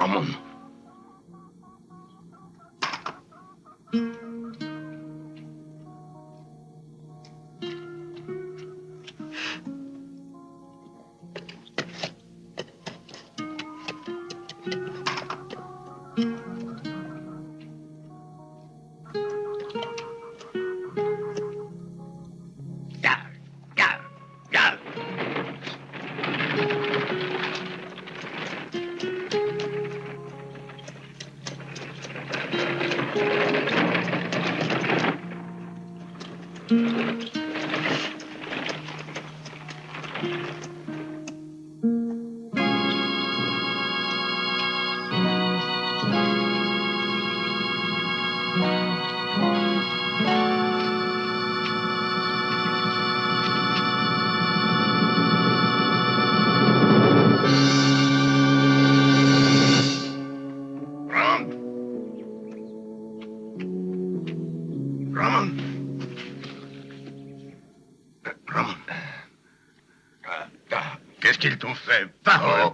Ramon. Qu'est-ce qu'ils t'ont fait? Parole.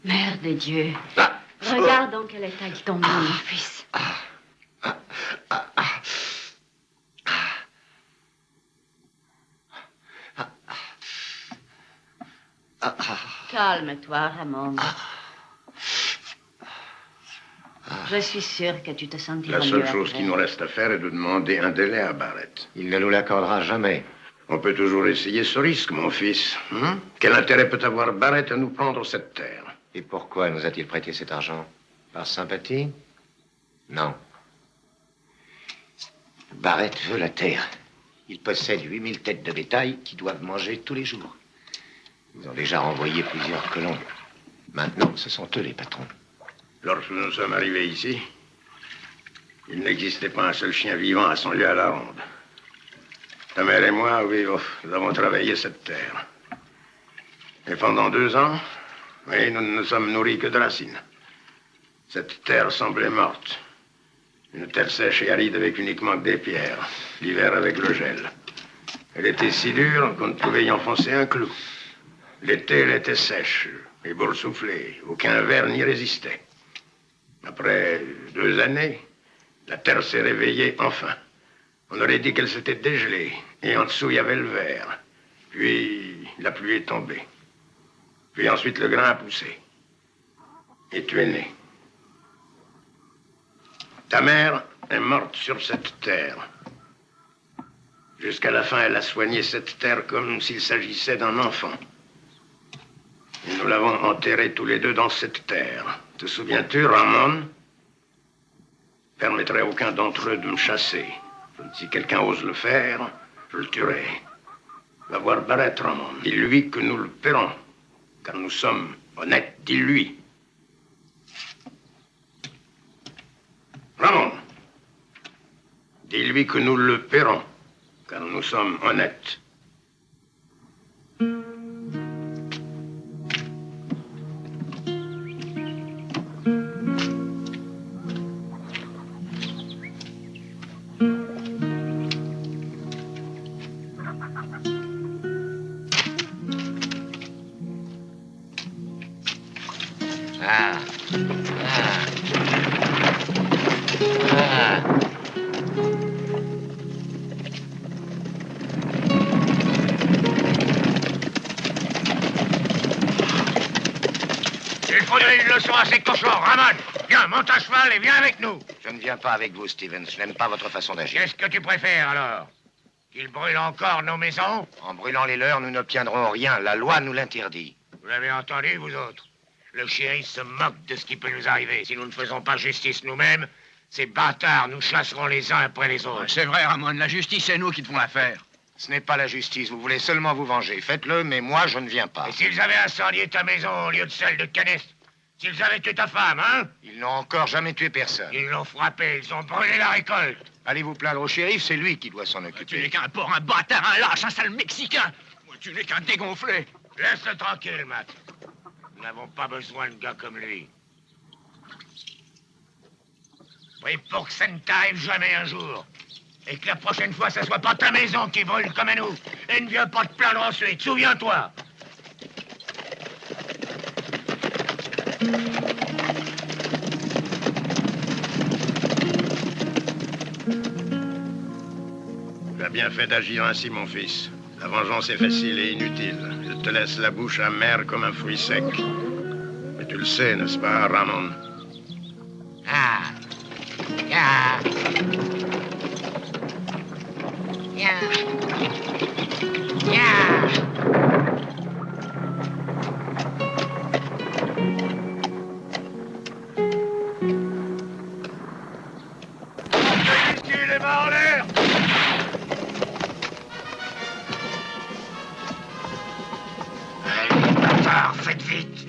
Mère de Dieu, regarde dans quel état il tombe, mon fils. Calme-toi, Ramon. Je suis sûre que tu te sentiras mieux. La seule chose qu'il nous reste à faire est de demander un délai à Barrett. Il ne nous l'accordera jamais. On peut toujours essayer ce risque, mon fils. Quel intérêt peut avoir Barrett à nous prendre cette terre? Et pourquoi nous a-t-il prêté cet argent? Par sympathie? Non. Barrett veut la terre. Il possède 8000 têtes de bétail qui doivent manger tous les jours. Ils ont déjà renvoyé plusieurs colons. Maintenant, ce sont eux les patrons. Lorsque nous sommes arrivés ici, il n'existait pas un seul chien vivant à 100 lieues à la ronde. Ta mère et moi, oui, nous avons travaillé cette terre. Et pendant 2 ans, oui, nous ne nous sommes nourris que de racines. Cette terre semblait morte. Une terre sèche et aride avec uniquement que des pierres. L'hiver avec le gel. Elle était si dure qu'on ne pouvait y enfoncer un clou. L'été, elle était sèche et boursouflée. Aucun ver n'y résistait. Après 2 années, la terre s'est réveillée enfin. On aurait dit qu'elle s'était dégelée. Et en dessous, il y avait le verre. Puis, la pluie est tombée. Puis ensuite, le grain a poussé. Et tu es né. Ta mère est morte sur cette terre. Jusqu'à la fin, elle a soigné cette terre comme s'il s'agissait d'un enfant. Et nous l'avons enterrée tous les deux dans cette terre. Te souviens-tu, Ramon? Permettrait à aucun d'entre eux de me chasser. Si quelqu'un ose le faire, je le tuerai. Va voir Barrett, Ramon. Dis-lui que nous le paierons, car nous sommes honnêtes. Dis-lui. Ramon, dis-lui que nous le paierons, car nous sommes honnêtes. trop donner une leçon à ces cochons. Ramon, viens, monte à cheval et viens avec nous. Je ne viens pas avec vous, Stevens. Je n'aime pas votre façon d'agir. Qu'est-ce que tu préfères, alors? Qu'ils brûlent encore nos maisons? En brûlant les leurs, nous n'obtiendrons rien. La loi nous l'interdit. Vous l'avez entendu, vous autres? Le shérif se moque de ce qui peut nous arriver. Si nous ne faisons pas justice nous-mêmes, ces bâtards nous chasseront les uns après les autres. C'est vrai, Ramon, la justice, c'est nous qui devons la faire. Ce n'est pas la justice. Vous voulez seulement vous venger. Faites-le, mais moi, je ne viens pas. Et s'ils avaient incendié ta maison au lieu de celle de Canest? S'ils avaient tué ta femme, hein? Ils n'ont encore jamais tué personne. Ils l'ont frappé, ils ont brûlé la récolte. Allez vous plaindre au shérif, c'est lui qui doit s'en Tu n'es occuper. qu'un porc, un bâtard, un lâche, un sale Mexicain. Tu n'es qu'un dégonflé. Laisse-le tranquille, Matt. Nous n'avons pas besoin de gars comme lui. Oui, pour que ça ne t'arrive jamais un jour. Et que la prochaine fois, ce soit pas ta maison qui brûle comme à nous. Et ne viens pas te plaindre ensuite, souviens-toi. Tu as bien fait d'agir ainsi, mon fils. La vengeance est facile et inutile. Elle te laisse la bouche amère comme un fruit sec. Mais tu le sais, n'est-ce pas, Ramon? Ah. Ah. Yeah. Yeah. Ici, les mains en l'air. Allez, bâtard, faites vite.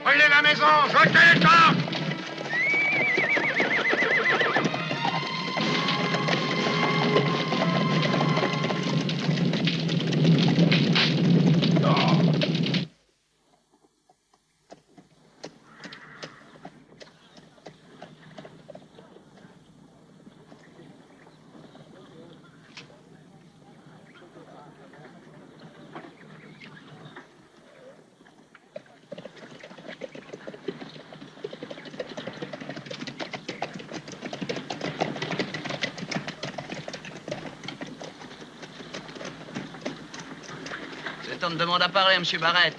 Brûlez la maison, jetez les tanks. Cet homme demande à parler, M. Barrett.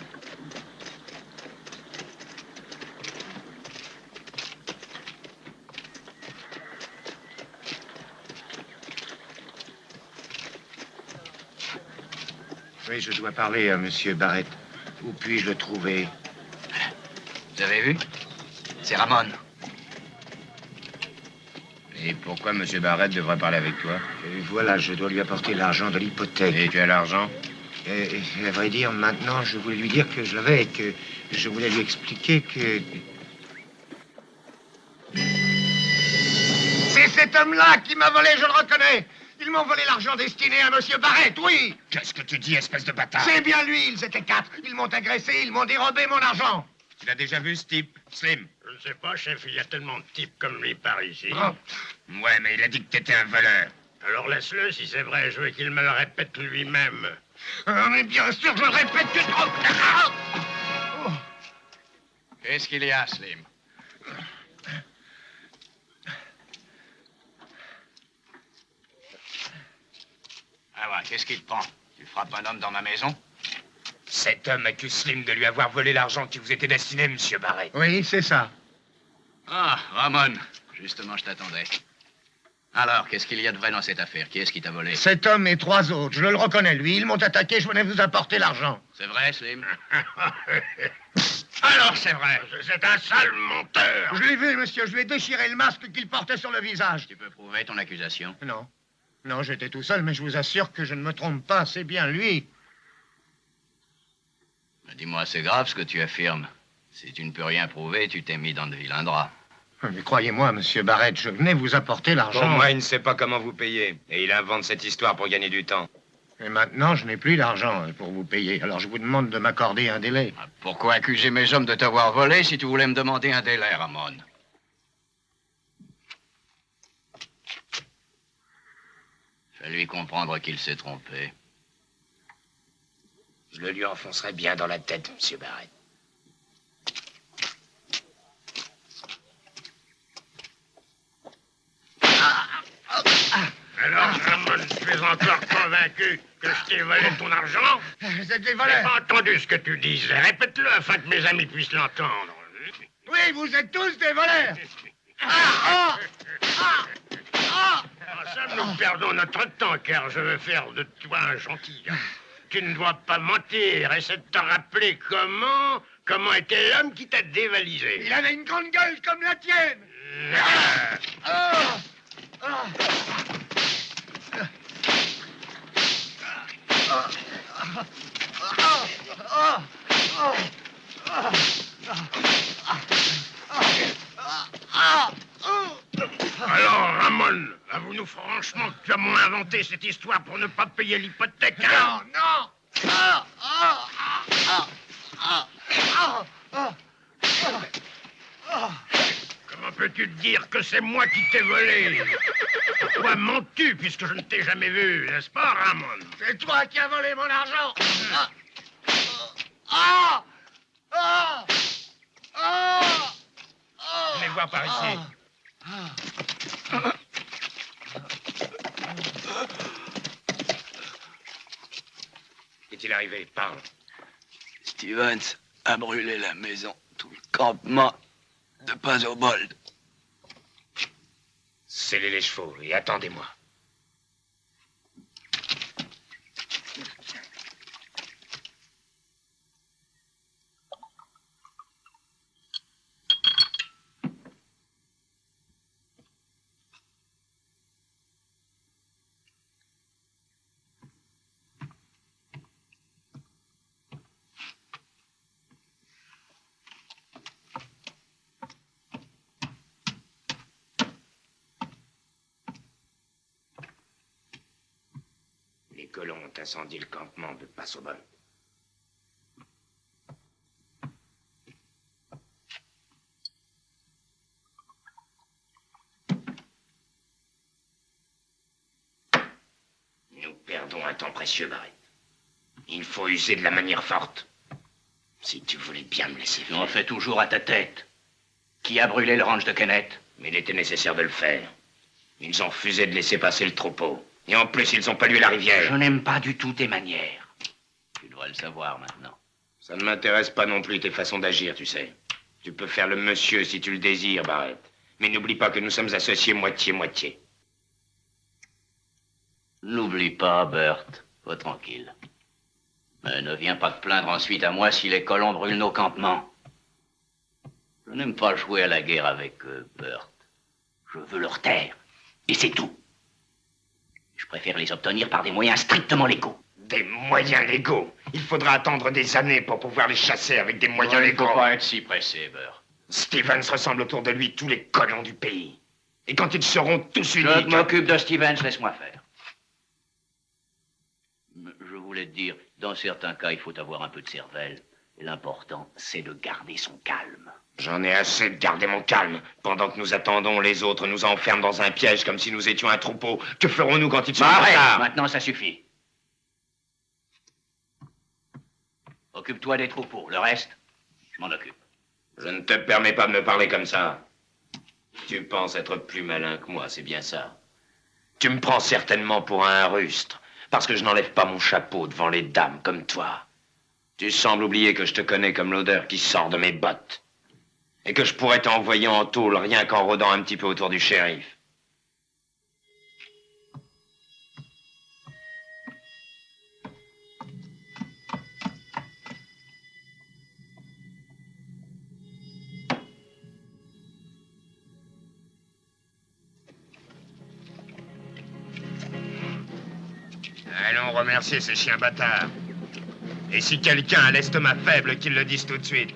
Oui, je dois parler à Monsieur Barrett. Où puis-je le trouver? Vous avez vu? C'est Ramon. Et pourquoi M. Barrett devrait parler avec toi? Voilà, je dois lui apporter l'argent de l'hypothèque. Et tu as l'argent? À vrai dire, maintenant, je voulais lui dire que je l'avais et que je voulais lui expliquer que... C'est cet homme-là qui m'a volé, je le reconnais. Ils m'ont volé l'argent destiné à Monsieur Barrett, oui. Qu'est-ce que tu dis, espèce de bâtard? C'est bien lui, ils étaient 4. Ils m'ont agressé, ils m'ont dérobé mon argent. Tu l'as déjà vu, ce type, Slim? Je ne sais pas, chef, il y a tellement de types comme lui par ici. Oh. Ouais, mais il a dit que t'étais un voleur. Alors laisse-le, si c'est vrai, je veux qu'il me le répète lui-même. Ah, mais bien sûr, je le répète, tu te trompes. Ah. Oh. Qu'est-ce qu'il y a, Slim? Ah ouais, qu'est-ce qu'il te prend? Tu frappes un homme dans ma maison? Cet homme accuse Slim de lui avoir volé l'argent qui vous était destiné, M. Barrett. Oui, c'est ça. Ah, Ramon. Justement, je t'attendais. Alors, qu'est-ce qu'il y a de vrai dans cette affaire? Qui est-ce qui t'a volé? Cet homme et 3 autres, je le reconnais, lui. Ils m'ont attaqué, je venais vous apporter l'argent. C'est vrai, Slim? Alors, c'est vrai. C'est un sale menteur. Je l'ai vu, monsieur. Je lui ai déchiré le masque qu'il portait sur le visage. Tu peux prouver ton accusation? Non. Non, j'étais tout seul, mais je vous assure que je ne me trompe pas. C'est bien lui. Dis-moi, c'est grave ce que tu affirmes. Si tu ne peux rien prouver, tu t'es mis dans de vilains draps. Mais croyez-moi, monsieur Barrett, je venais vous apporter l'argent. Pour moi, il ne sait pas comment vous payer. Et il invente cette histoire pour gagner du temps. Et maintenant, je n'ai plus d'argent pour vous payer. Alors, je vous demande de m'accorder un délai. Pourquoi accuser mes hommes de t'avoir volé si tu voulais me demander un délai, Ramon? Fais-lui comprendre qu'il s'est trompé. Je le lui enfoncerai bien dans la tête, monsieur Barrett. Alors, Ramon, tu es encore convaincu que je t'ai volé ton argent? C'est des J'ai pas entendu ce que tu disais. Répète-le afin que mes amis puissent l'entendre. Oui, vous êtes tous des voleurs. En somme, nous perdons notre temps, car je veux faire de toi un gentilhomme. Tu ne dois pas mentir. Essaie de te rappeler comment était l'homme qui t'a dévalisé. Il avait une grande gueule comme la tienne. Alors, Ramon, avoue-nous franchement que tu as moins inventé cette histoire pour ne pas payer l'hypothèque. Hein? Non. Comment peux-tu te dire que c'est moi qui t'ai volé? Pourquoi mens-tu puisque je ne t'ai jamais vu, n'est-ce pas, Ramon? C'est toi qui as volé mon argent. Venez voir par ici. Qu'est-il arrivé? Parle. Stevens a brûlé la maison, tout le campement de Pazobold. Scellez les chevaux et attendez-moi. Les colons ont incendié le campement de Passobol. Nous perdons un temps précieux, Barrett. Il faut user de la manière forte. Si tu voulais bien me laisser Tu faire. en fais toujours à ta tête. Qui a brûlé le ranch de Kenneth? Mais il était nécessaire de le faire. Ils ont refusé de laisser passer le troupeau. Et en plus, ils ont pollué la rivière. Je n'aime pas du tout tes manières. Tu devrais le savoir maintenant. Ça ne m'intéresse pas non plus tes façons d'agir, tu sais. Tu peux faire le monsieur si tu le désires, Barrett. Mais n'oublie pas que nous sommes associés moitié-moitié. N'oublie pas, Bert. Va tranquille. Mais ne viens pas te plaindre ensuite à moi si les colons brûlent nos campements. Je n'aime pas jouer à la guerre avec eux, Bert. Je veux leur taire. Et c'est tout. Je préfère les obtenir par des moyens strictement légaux. Des moyens légaux. Il faudra attendre des années pour pouvoir les chasser avec des moyens Il ne légaux. faut pas être si pressé, Bert. Stevens ressemble autour de lui tous les colons du pays. Et quand ils seront tous unis... Je m'occupe de Stevens, laisse-moi faire. Je voulais te dire, dans certains cas, il faut avoir un peu de cervelle. Et l'important, c'est de garder son calme. J'en ai assez de garder mon calme. Pendant que nous attendons, les autres nous enferment dans un piège comme si nous étions un troupeau. Que ferons-nous quand ils seront Arrête! tard? Maintenant, ça suffit. Occupe-toi des troupeaux. Le reste, je m'en occupe. Je ne te permets pas de me parler comme ça. Tu penses être plus malin que moi, c'est bien ça. Tu me prends certainement pour un rustre, parce que je n'enlève pas mon chapeau devant les dames comme toi. Tu sembles oublier que je te connais comme l'odeur qui sort de mes bottes. Et que je pourrais t'envoyer en tôle rien qu'en rôdant un petit peu autour du shérif. Allons remercier ces chiens bâtards. Et si quelqu'un a l'estomac faible, qu'il le dise tout de suite.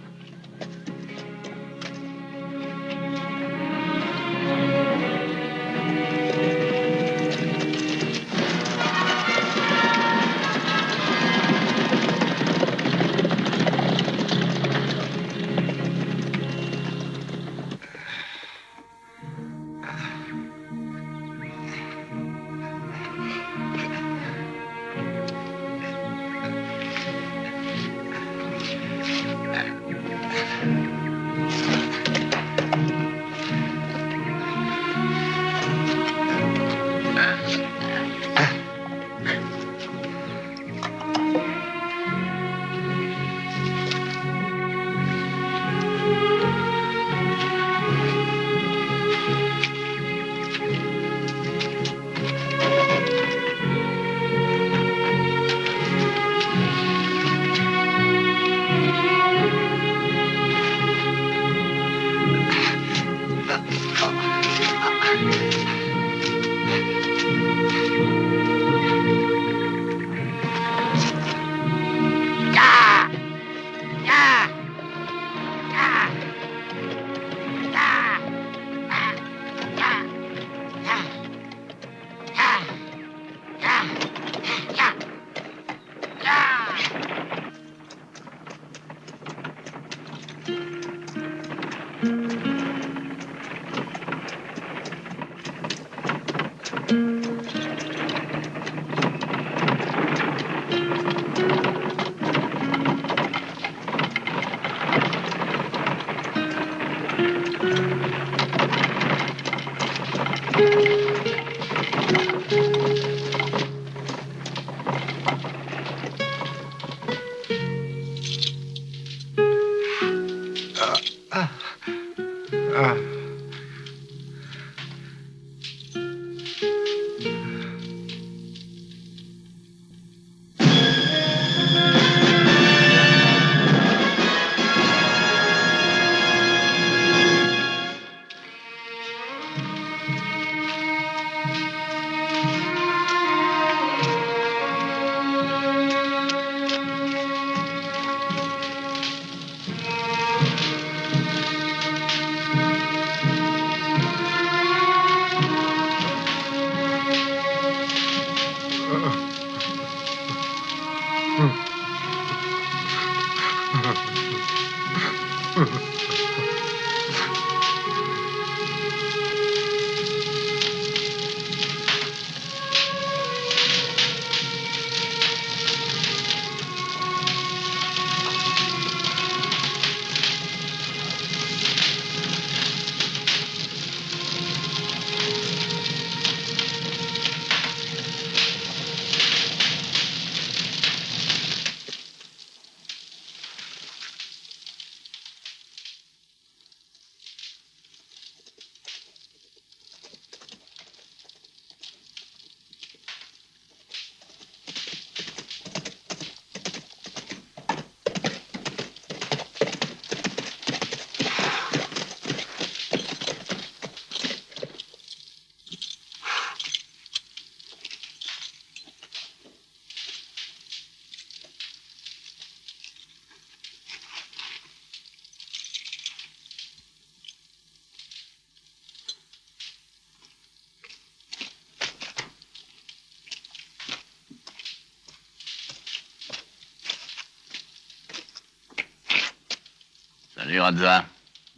Salut, Radza.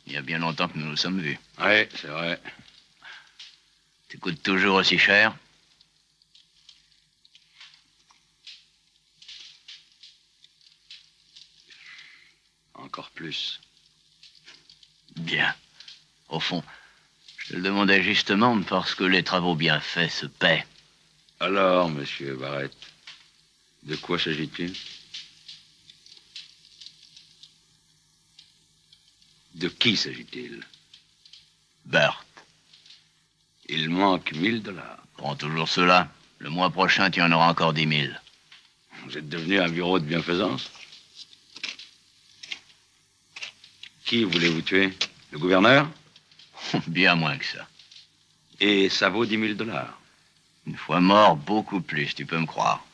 Il y a bien longtemps que nous nous sommes vus. Ouais, c'est vrai. Tu coûtes toujours aussi cher? Encore plus. Bien. Au fond, je te le demandais justement parce que les travaux bien faits se paient. Alors, monsieur Barrett, de quoi s'agit-il? De qui s'agit-il? Bert. Il manque 1000 $. Prends toujours cela. Le mois prochain, tu en auras encore 10 000. Vous êtes devenu un bureau de bienfaisance? Qui voulez-vous tuer? Le gouverneur? Bien moins que ça. Et ça vaut 10 000 $. Une fois mort, beaucoup plus, tu peux me croire.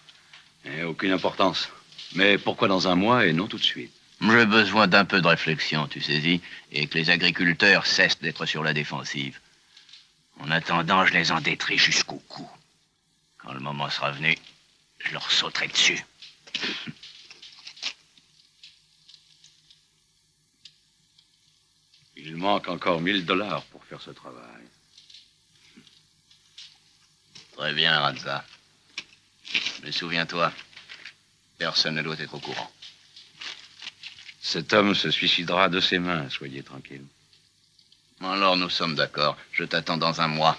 Et aucune importance. Mais pourquoi dans un mois et non tout de suite? J'ai besoin d'un peu de réflexion, tu saisis, et que les agriculteurs cessent d'être sur la défensive. En attendant, je les endetterai jusqu'au cou. Quand le moment sera venu, je leur sauterai dessus. Il manque encore 1000 $ pour faire ce travail. Très bien, Radza. Mais souviens-toi, personne ne doit être au courant. Cet homme se suicidera de ses mains, soyez tranquille. Alors, nous sommes d'accord. Je t'attends dans un mois.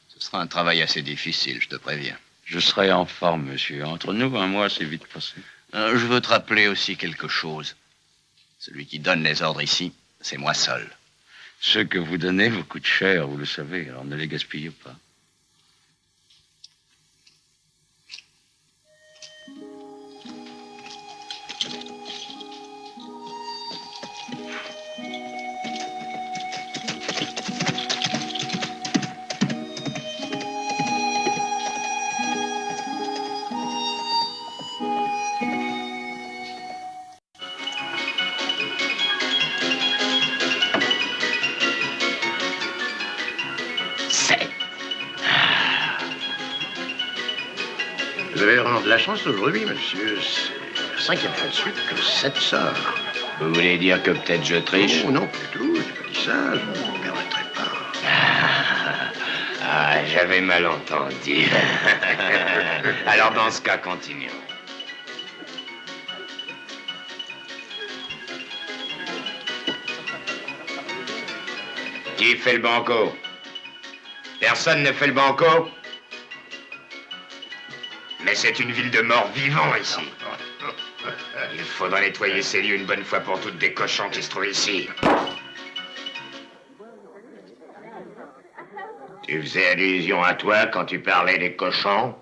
Ce sera un travail assez difficile, je te préviens. Je serai en forme, monsieur. Entre nous, un mois, c'est vite passé. Je veux te rappeler aussi quelque chose. Celui qui donne les ordres ici, c'est moi seul. Ce que vous donnez vous coûte cher, vous le savez, alors ne les gaspillez pas. Vous avez vraiment de la chance aujourd'hui, monsieur. C'est la 5e fois de suite que 7 sort. Vous voulez dire que peut-être je triche? Oh non, pas du tout. J'ai pas dit ça. Je ne me permettrai pas. Ah, j'avais mal entendu. Alors dans ce cas, continuons. Qui fait le banco? Personne ne fait le banco? Mais c'est une ville de morts vivants ici. Il faudra nettoyer ces lieux une bonne fois pour toutes des cochons qui se trouvent ici. Tu faisais allusion à toi quand tu parlais des cochons?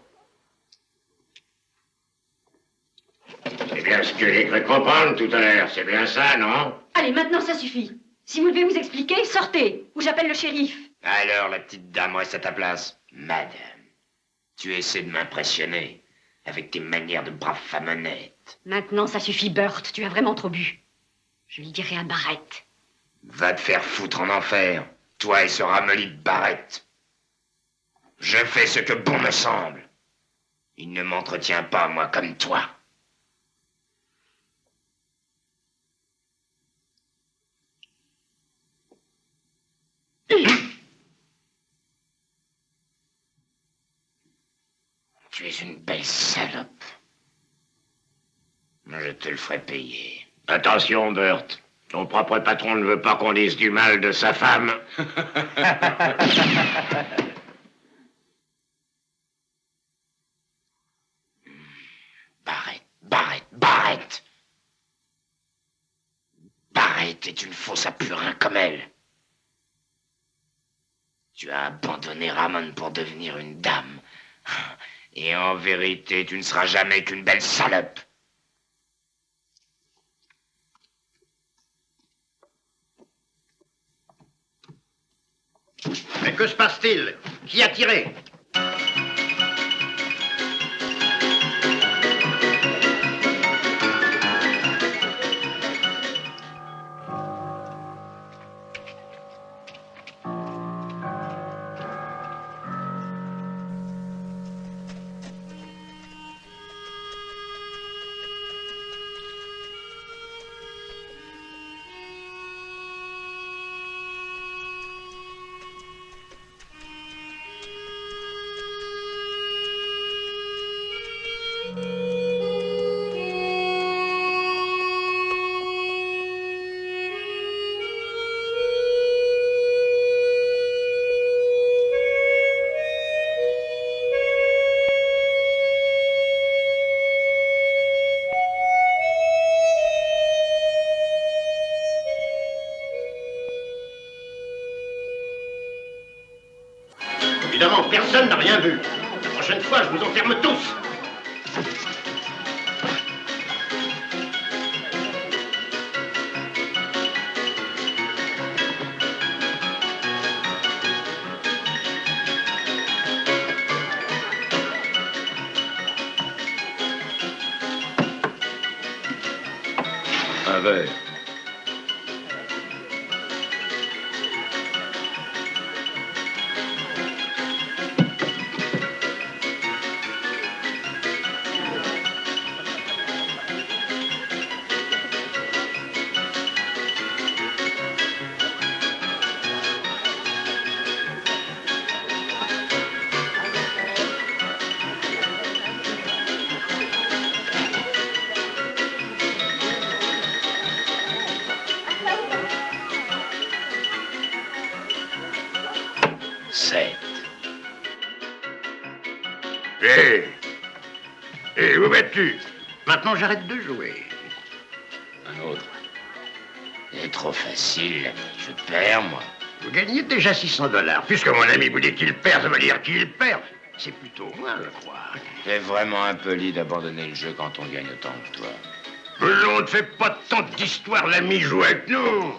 C'est bien ce que j'ai cru comprendre tout à l'heure, c'est bien ça, non? Allez, maintenant ça suffit. Si vous devez vous expliquer, sortez, ou j'appelle le shérif. Alors, la petite dame reste à ta place. Madame, tu essaies de m'impressionner avec tes manières de brave femme honnête. Maintenant ça suffit, Burt, tu as vraiment trop bu. Je lui dirai à Barrett. Va te faire foutre en enfer, toi et ce ramolli de Barrett. Je fais ce que bon me semble. Il ne m'entretient pas, moi, comme toi. Tu es une belle salope. Je te le ferai payer. Attention, Burt. Ton propre patron ne veut pas qu'on dise du mal de sa femme. Barrett. Barrett est une fausse à purin comme elle. Tu as abandonné Ramon pour devenir une dame. Et en vérité, tu ne seras jamais qu'une belle salope. Mais que se passe-t-il? Qui a tiré? Évidemment, personne n'a rien vu. La prochaine fois, je vous enferme tous. Un verre. Hé, où vas-tu? Maintenant, j'arrête de jouer. Un autre. C'est trop facile, l'ami. Je perds, moi. Vous gagnez déjà $600. Puisque mon ami vous dit qu'il perd, ça veut dire qu'il perd. C'est plutôt moi, je crois. T'es vraiment impoli d'abandonner le jeu quand on gagne autant que toi. On ne fait pas tant d'histoires, l'ami joue avec nous.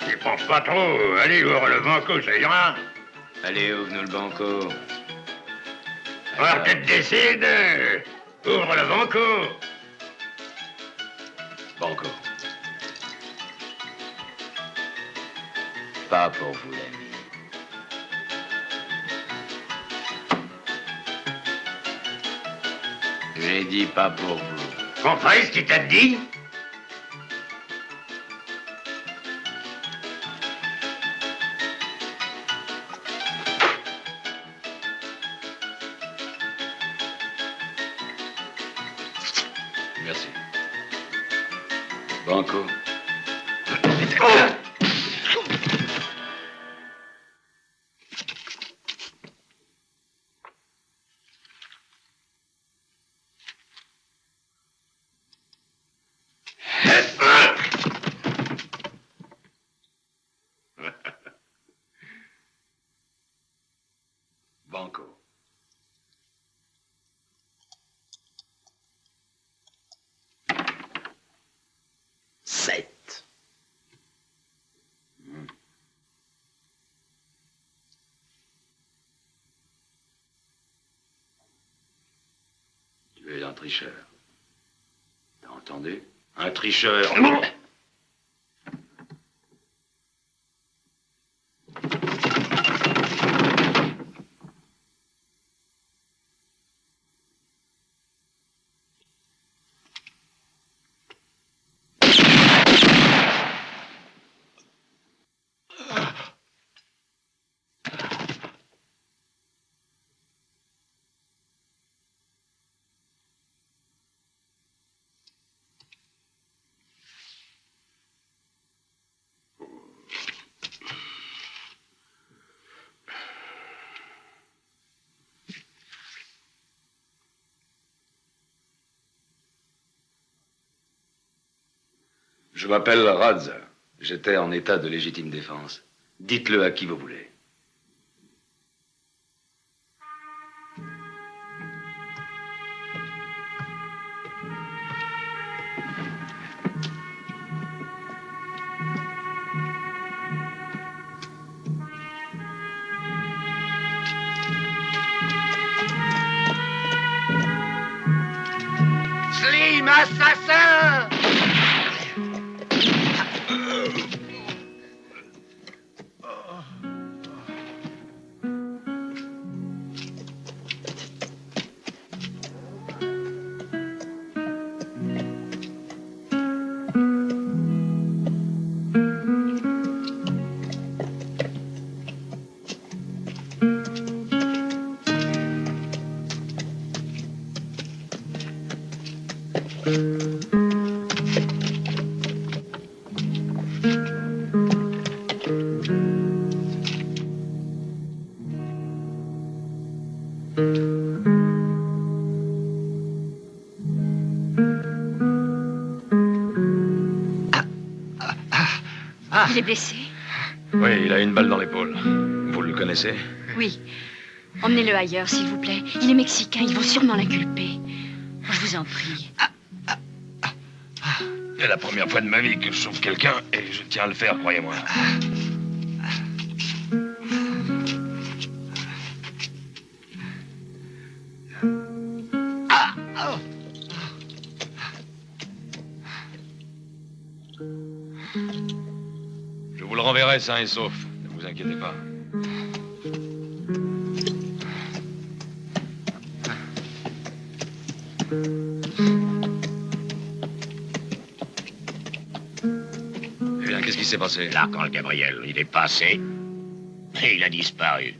Tu penses pas trop. Allez, ouvre le banco, ça ira. Allez, ouvre-nous le banco. Alors que tu décides, ouvre le banco. Banco. Pas pour vous, l'ami. J'ai dit pas pour vous. Compris ce qu'il t'a dit? Merci. Banco. Banco. Sept. Tu es un tricheur. T'as entendu? Un tricheur. Je m'appelle Radza. J'étais en état de légitime défense. Dites-le à qui vous voulez. Slim, assassin! Il est blessé? Oui, il a une balle dans l'épaule. Vous le connaissez? Oui. Emmenez-le ailleurs, s'il vous plaît. Il est mexicain, ils vont sûrement l'inculper. Je vous en prie. C'est la première fois de ma vie que je sauve quelqu'un et je tiens à le faire, croyez-moi. Je vous le renverrai sain et sauf. Ne vous inquiétez pas. Eh bien, qu'est-ce qui s'est passé? L'archange Gabriel, il est passé et il a disparu.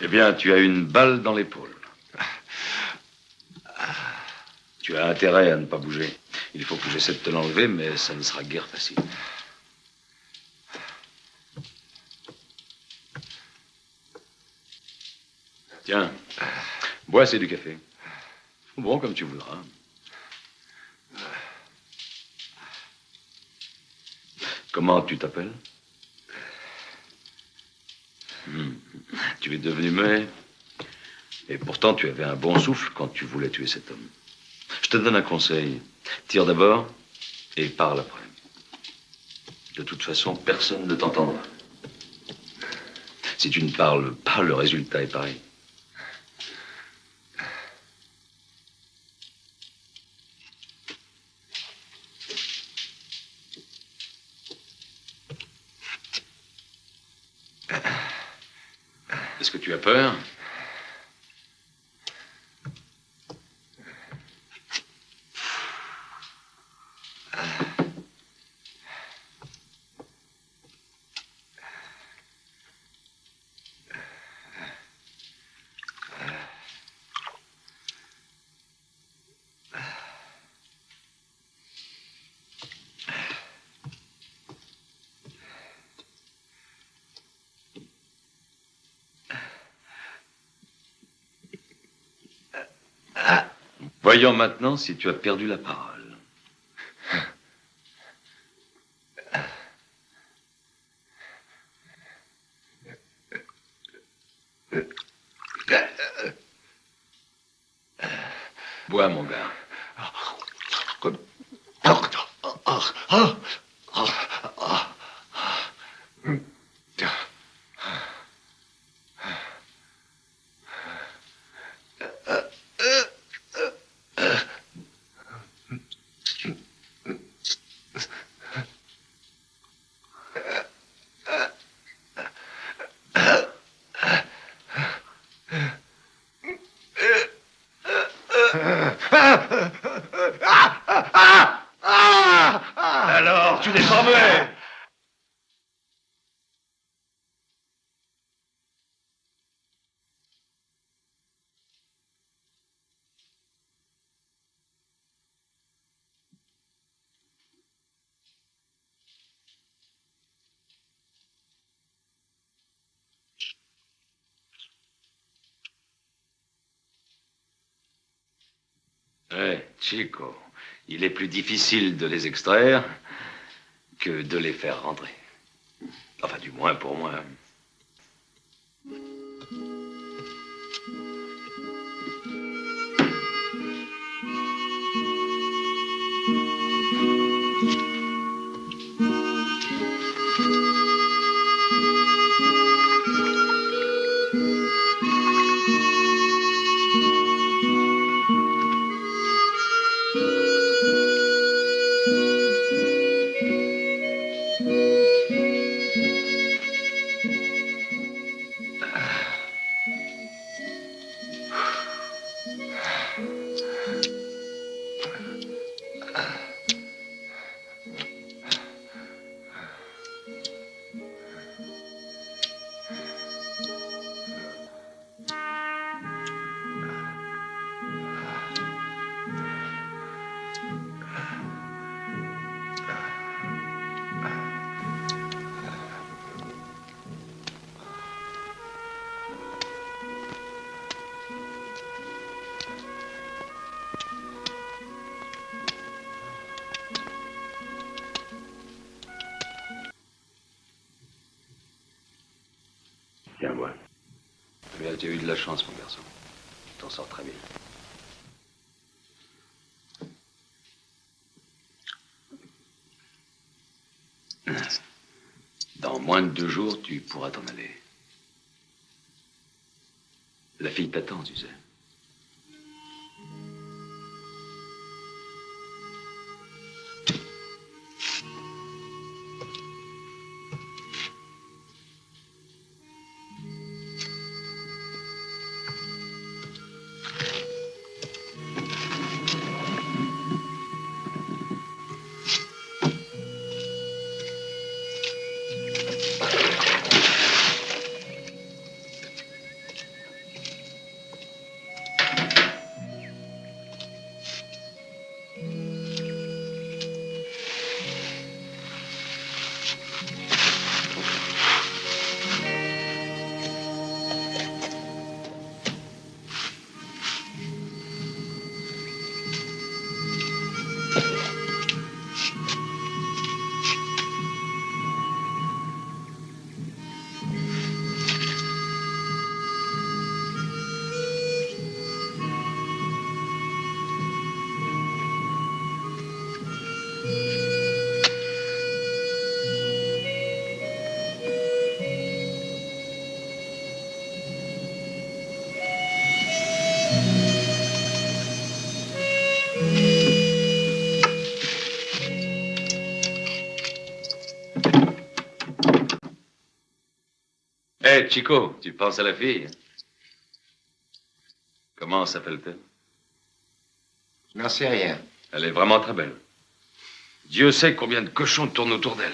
Eh bien, tu as une balle dans l'épaule. Tu as intérêt à ne pas bouger. Il faut que j'essaie de te l'enlever, mais ça ne sera guère facile. Tiens, bois, c'est du café. Bon, comme tu voudras. Comment tu t'appelles? Tu es devenu muet. Et pourtant, tu avais un bon souffle quand tu voulais tuer cet homme. Je te donne un conseil. Tire d'abord et parle après. De toute façon, personne ne t'entendra. Si tu ne parles pas, le résultat est pareil. Est-ce que tu as peur? Voyons maintenant si tu as perdu la parole. Bois, mon gars. Alors, tu n'es pas muet. Chico, il est plus difficile de les extraire que de les faire rentrer. Enfin, du moins pour moi. Tiens, bois. Mais tu as eu de la chance, mon garçon. Tu t'en sors très bien. Dans moins de 2 jours, tu pourras t'en aller. La fille t'attend, tu sais. Hé, Chico, tu penses à la fille? Comment s'appelle-t-elle? Je n'en sais rien. Elle est vraiment très belle. Dieu sait combien de cochons tournent autour d'elle.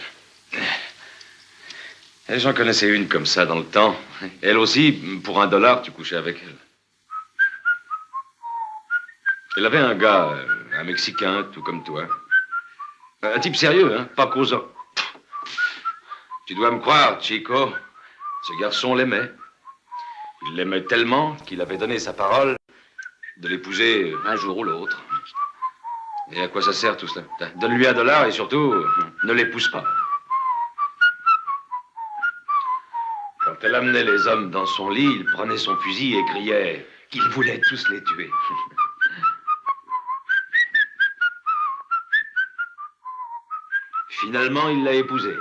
Et j'en connaissais une comme ça dans le temps. Elle aussi, pour $1, tu couchais avec elle. Elle avait un gars, un Mexicain, tout comme toi. Un type sérieux, hein, pas causant. Tu dois me croire, Chico, ce garçon l'aimait. Il l'aimait tellement qu'il avait donné sa parole de l'épouser un jour ou l'autre. Et à quoi ça sert tout cela? Donne-lui $1 et surtout, ne l'épouse pas. Quand elle amenait les hommes dans son lit, il prenait son fusil et criait qu'il voulait tous les tuer. Finalement, il l'a épousée.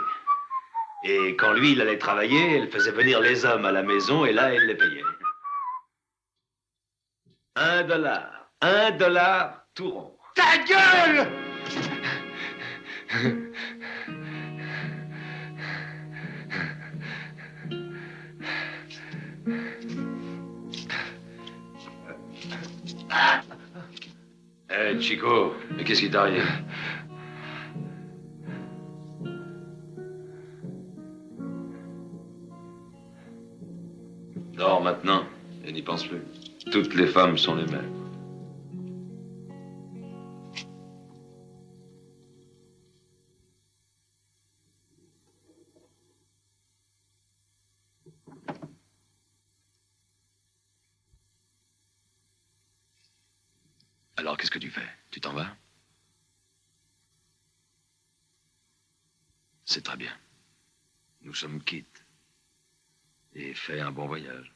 Et quand lui, il allait travailler, elle faisait venir les hommes à la maison et là, elle les payait. $1, tout rond. Ta gueule! Hé, Chico, mais qu'est-ce qui t'arrive? Dors maintenant et n'y pense plus. Toutes les femmes sont les mêmes. Alors, qu'est-ce que tu fais? Tu t'en vas? C'est très bien. Nous sommes quittes. Et fais un bon voyage.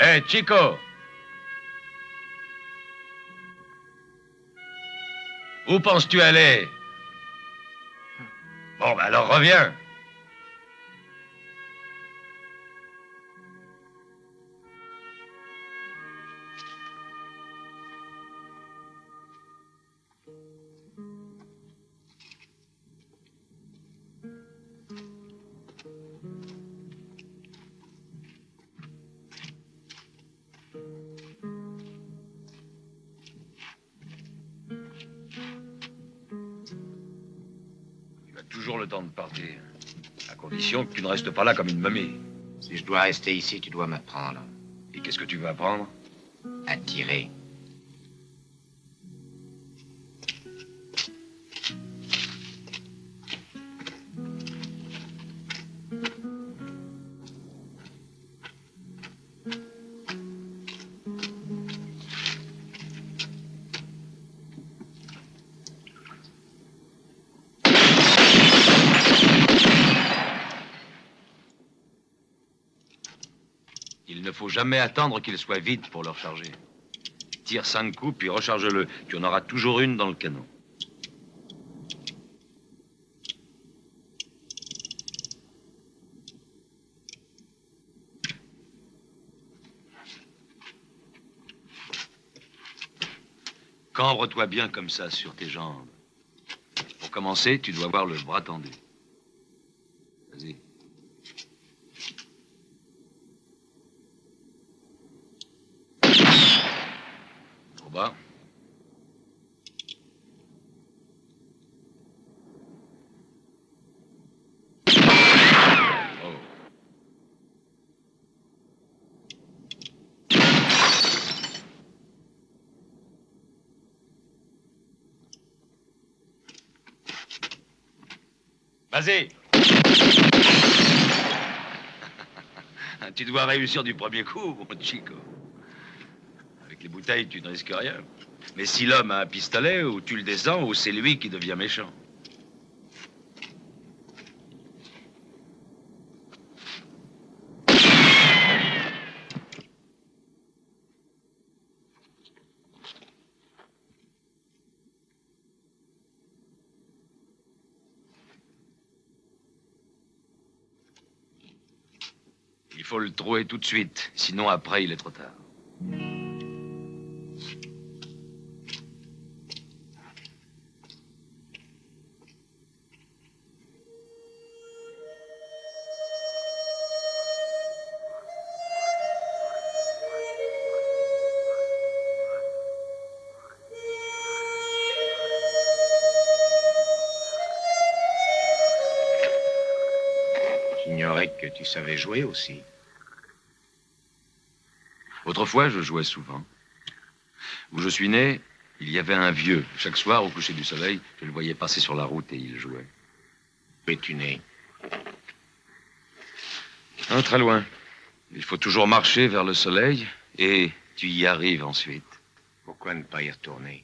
Hé, Chico! Où penses-tu aller? Bon, ben alors reviens. Tu as toujours le temps de partir. À condition que tu ne restes pas là comme une momie. Si je dois rester ici, tu dois m'apprendre Et qu'est-ce que tu veux apprendre? à tirer. Il ne faut jamais attendre qu'il soit vide pour le recharger. Tire 5 coups, puis recharge-le. Tu en auras toujours une dans le canon. Cambre-toi bien comme ça sur tes jambes. Pour commencer, tu dois avoir le bras tendu. Vas-y. Trop bas. Oh. Vas-y. Tu dois réussir du premier coup, mon Chico. Avec les bouteilles, tu ne risques rien. Mais si l'homme a un pistolet, ou tu le descends, ou c'est lui qui devient méchant. Il faut le trouver tout de suite, sinon après il est trop tard. J'ignorais que tu savais jouer aussi. Autrefois, je jouais souvent. Où je suis né, il y avait un vieux. Chaque soir, au coucher du soleil, je le voyais passer sur la route et il jouait. Où es-tu né? Ah, très loin. Il faut toujours marcher vers le soleil et tu y arrives ensuite. Pourquoi ne pas y retourner?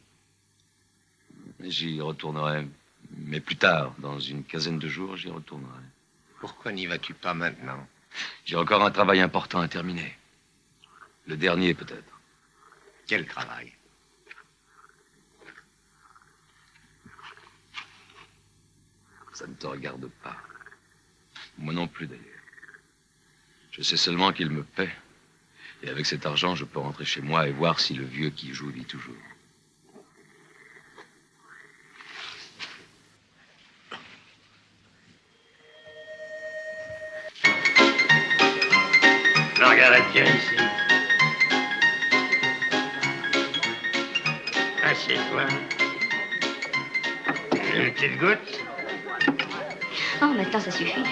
J'y retournerai, mais plus tard, dans une quinzaine de jours, j'y retournerai. Pourquoi n'y vas-tu pas maintenant? J'ai encore un travail important à terminer. Le dernier, peut-être. Quel travail? Ça ne te regarde pas. Moi non plus, d'ailleurs. Je sais seulement qu'il me paie. Et avec cet argent, je peux rentrer chez moi et voir si le vieux qui joue vit toujours. Margaret, viens ici. Assieds-toi. Une petite goutte? Oh, maintenant, ça suffit.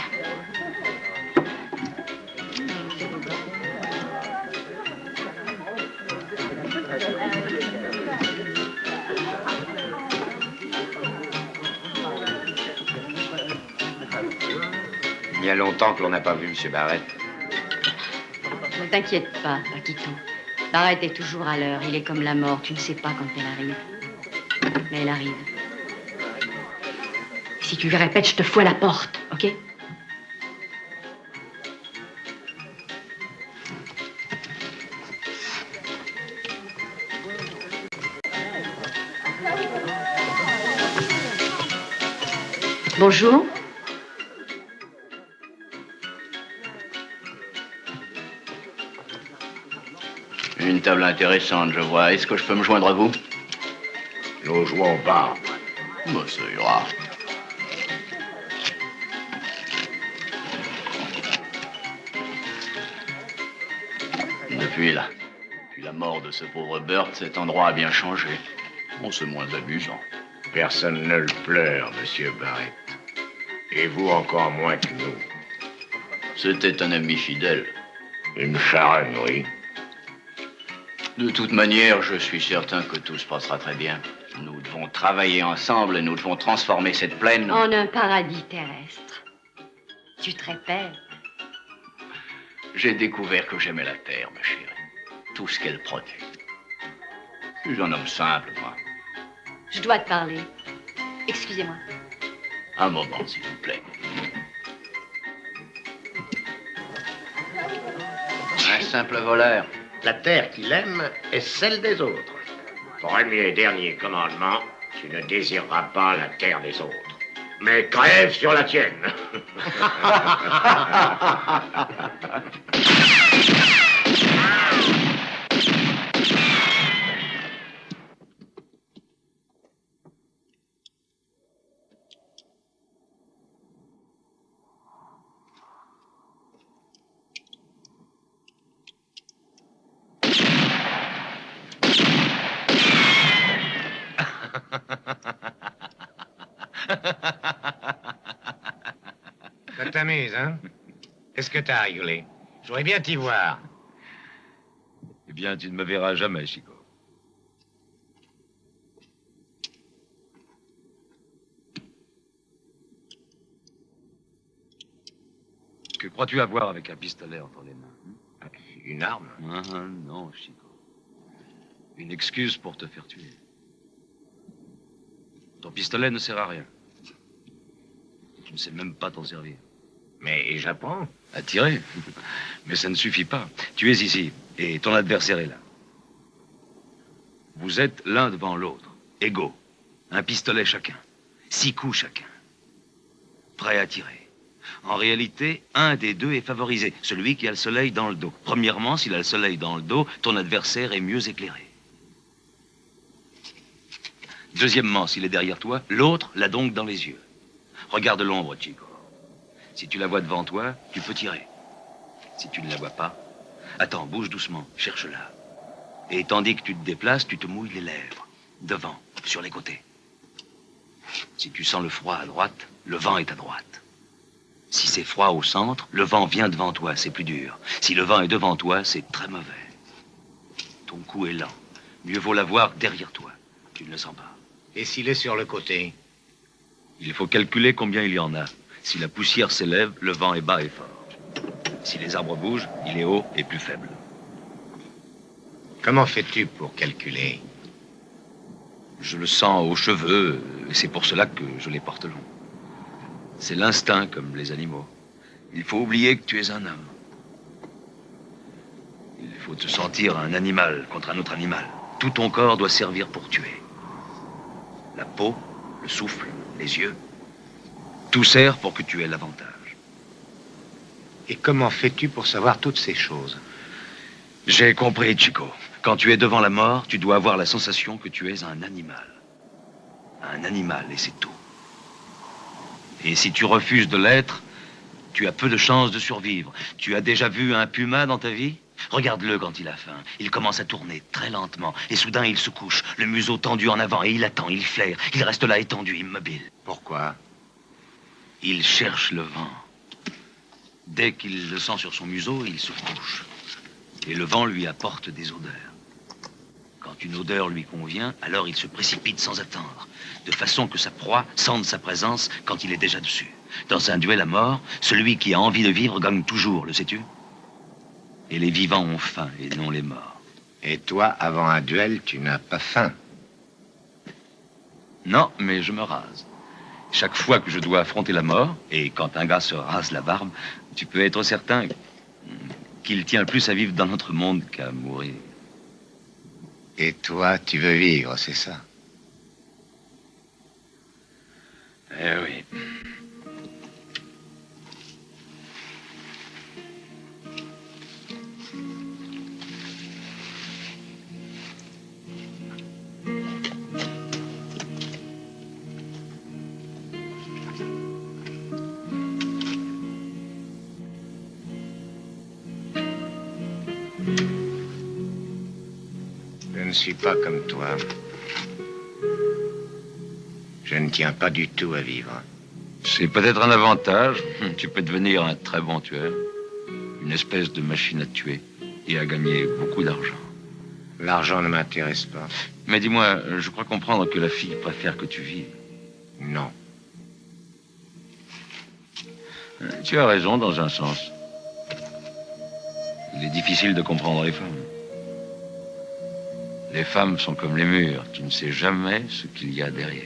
Il y a longtemps que l'on n'a pas vu M. Barrett. Ne t'inquiète pas, Paquito. Barrett est toujours à l'heure. Il est comme la mort. Tu ne sais pas quand elle arrive. Mais elle arrive. Si tu lui répètes, je te fous à la porte, ok? Bonjour. Une table intéressante, je vois. Est-ce que je peux me joindre à vous? Nous jouons au bar. Bah, ça ira. Depuis la mort de ce pauvre Burt, cet endroit a bien changé. Bon, c'est moins amusant. Personne ne le pleure, Monsieur Barrett. Et vous encore moins que nous. C'était un ami fidèle. Une charogne, oui. De toute manière, je suis certain que tout se passera très bien. Nous devons travailler ensemble et nous devons transformer cette plaine En un paradis terrestre. Tu te répètes. J'ai découvert que j'aimais la terre, ma chérie. Tout ce qu'elle produit. Je suis un homme simple, moi. Je dois te parler. Excusez-moi. Un moment, s'il vous plaît. Un simple voleur. La terre qu'il aime est celle des autres. Premier et dernier commandement, tu ne désireras pas la terre des autres. Mais crève sur la tienne. Ça t'amuse, hein? Est-ce que t'as rigolé? Je voudrais bien t'y voir. Eh bien, tu ne me verras jamais, Chico. Que crois-tu avoir avec un pistolet entre les mains? Une arme? Non, Chico. Une excuse pour te faire tuer. Ton pistolet ne sert à rien. Tu ne sais même pas t'en servir. Mais j'apprends. À tirer. Mais ça ne suffit pas. Tu es ici, et ton adversaire est là. Vous êtes l'un devant l'autre, égaux. Un pistolet chacun. 6 coups chacun. Prêts à tirer. En réalité, un des deux est favorisé, celui qui a le soleil dans le dos. Premièrement, s'il a le soleil dans le dos, ton adversaire est mieux éclairé. Deuxièmement, s'il est derrière toi, l'autre l'a donc dans les yeux. Regarde l'ombre, Chico. Si tu la vois devant toi, tu peux tirer. Si tu ne la vois pas, attends, bouge doucement, cherche-la. Et tandis que tu te déplaces, tu te mouilles les lèvres. Devant, sur les côtés. Si tu sens le froid à droite, le vent est à droite. Si c'est froid au centre, le vent vient devant toi, c'est plus dur. Si le vent est devant toi, c'est très mauvais. Ton coup est lent. Mieux vaut l'avoir derrière toi. Tu ne le sens pas. Et s'il est sur le côté? Il faut calculer combien il y en a. Si la poussière s'élève, le vent est bas et fort. Si les arbres bougent, il est haut et plus faible. Comment fais-tu pour calculer? Je le sens aux cheveux, et c'est pour cela que je les porte longs. C'est l'instinct, comme les animaux. Il faut oublier que tu es un homme. Il faut te sentir un animal contre un autre animal. Tout ton corps doit servir pour tuer. La peau, le souffle, les yeux, tout sert pour que tu aies l'avantage. Et comment fais-tu pour savoir toutes ces choses? J'ai compris, Chico. Quand tu es devant la mort, tu dois avoir la sensation que tu es un animal. Un animal, et c'est tout. Et si tu refuses de l'être, tu as peu de chances de survivre. Tu as déjà vu un puma dans ta vie? Regarde-le quand il a faim. Il commence à tourner très lentement. Et soudain, il se couche, le museau tendu en avant. Et il attend, il flaire. Il reste là étendu, immobile. Pourquoi? Il cherche le vent. Dès qu'il le sent sur son museau, il se couche. Et le vent lui apporte des odeurs. Quand une odeur lui convient, alors il se précipite sans attendre, de façon que sa proie sente sa présence quand il est déjà dessus. Dans un duel à mort, celui qui a envie de vivre gagne toujours, le sais-tu? Et les vivants ont faim, et non les morts. Et toi, avant un duel, tu n'as pas faim? Non, mais je me rase. Chaque fois que je dois affronter la mort, et quand un gars se rase la barbe, tu peux être certain qu'il tient plus à vivre dans notre monde qu'à mourir. Et toi, tu veux vivre, c'est ça? Eh oui. Je ne suis pas comme toi. Je ne tiens pas du tout à vivre. C'est peut-être un avantage. Tu peux devenir un très bon tueur. Une espèce de machine à tuer et à gagner beaucoup d'argent. L'argent ne m'intéresse pas. Mais dis-moi, je crois comprendre que la fille préfère que tu vives. Non. Tu as raison dans un sens. Il est difficile de comprendre les femmes. Les femmes sont comme les murs. Tu ne sais jamais ce qu'il y a derrière.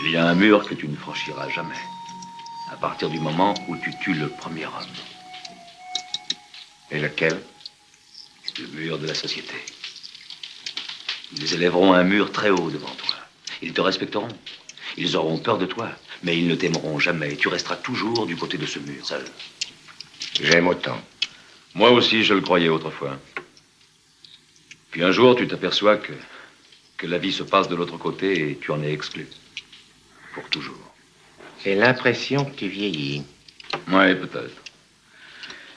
Il y a un mur que tu ne franchiras jamais. À partir du moment où tu tues le premier homme. Et lequel? Le mur de la société. Ils élèveront un mur très haut devant toi. Ils te respecteront. Ils auront peur de toi. Mais ils ne t'aimeront jamais. Tu resteras toujours du côté de ce mur, seul. J'aime autant. Moi aussi, je le croyais autrefois. Puis un jour, tu t'aperçois que la vie se passe de l'autre côté et tu en es exclu. Pour toujours. J'ai l'impression que tu vieillis. Oui, peut-être.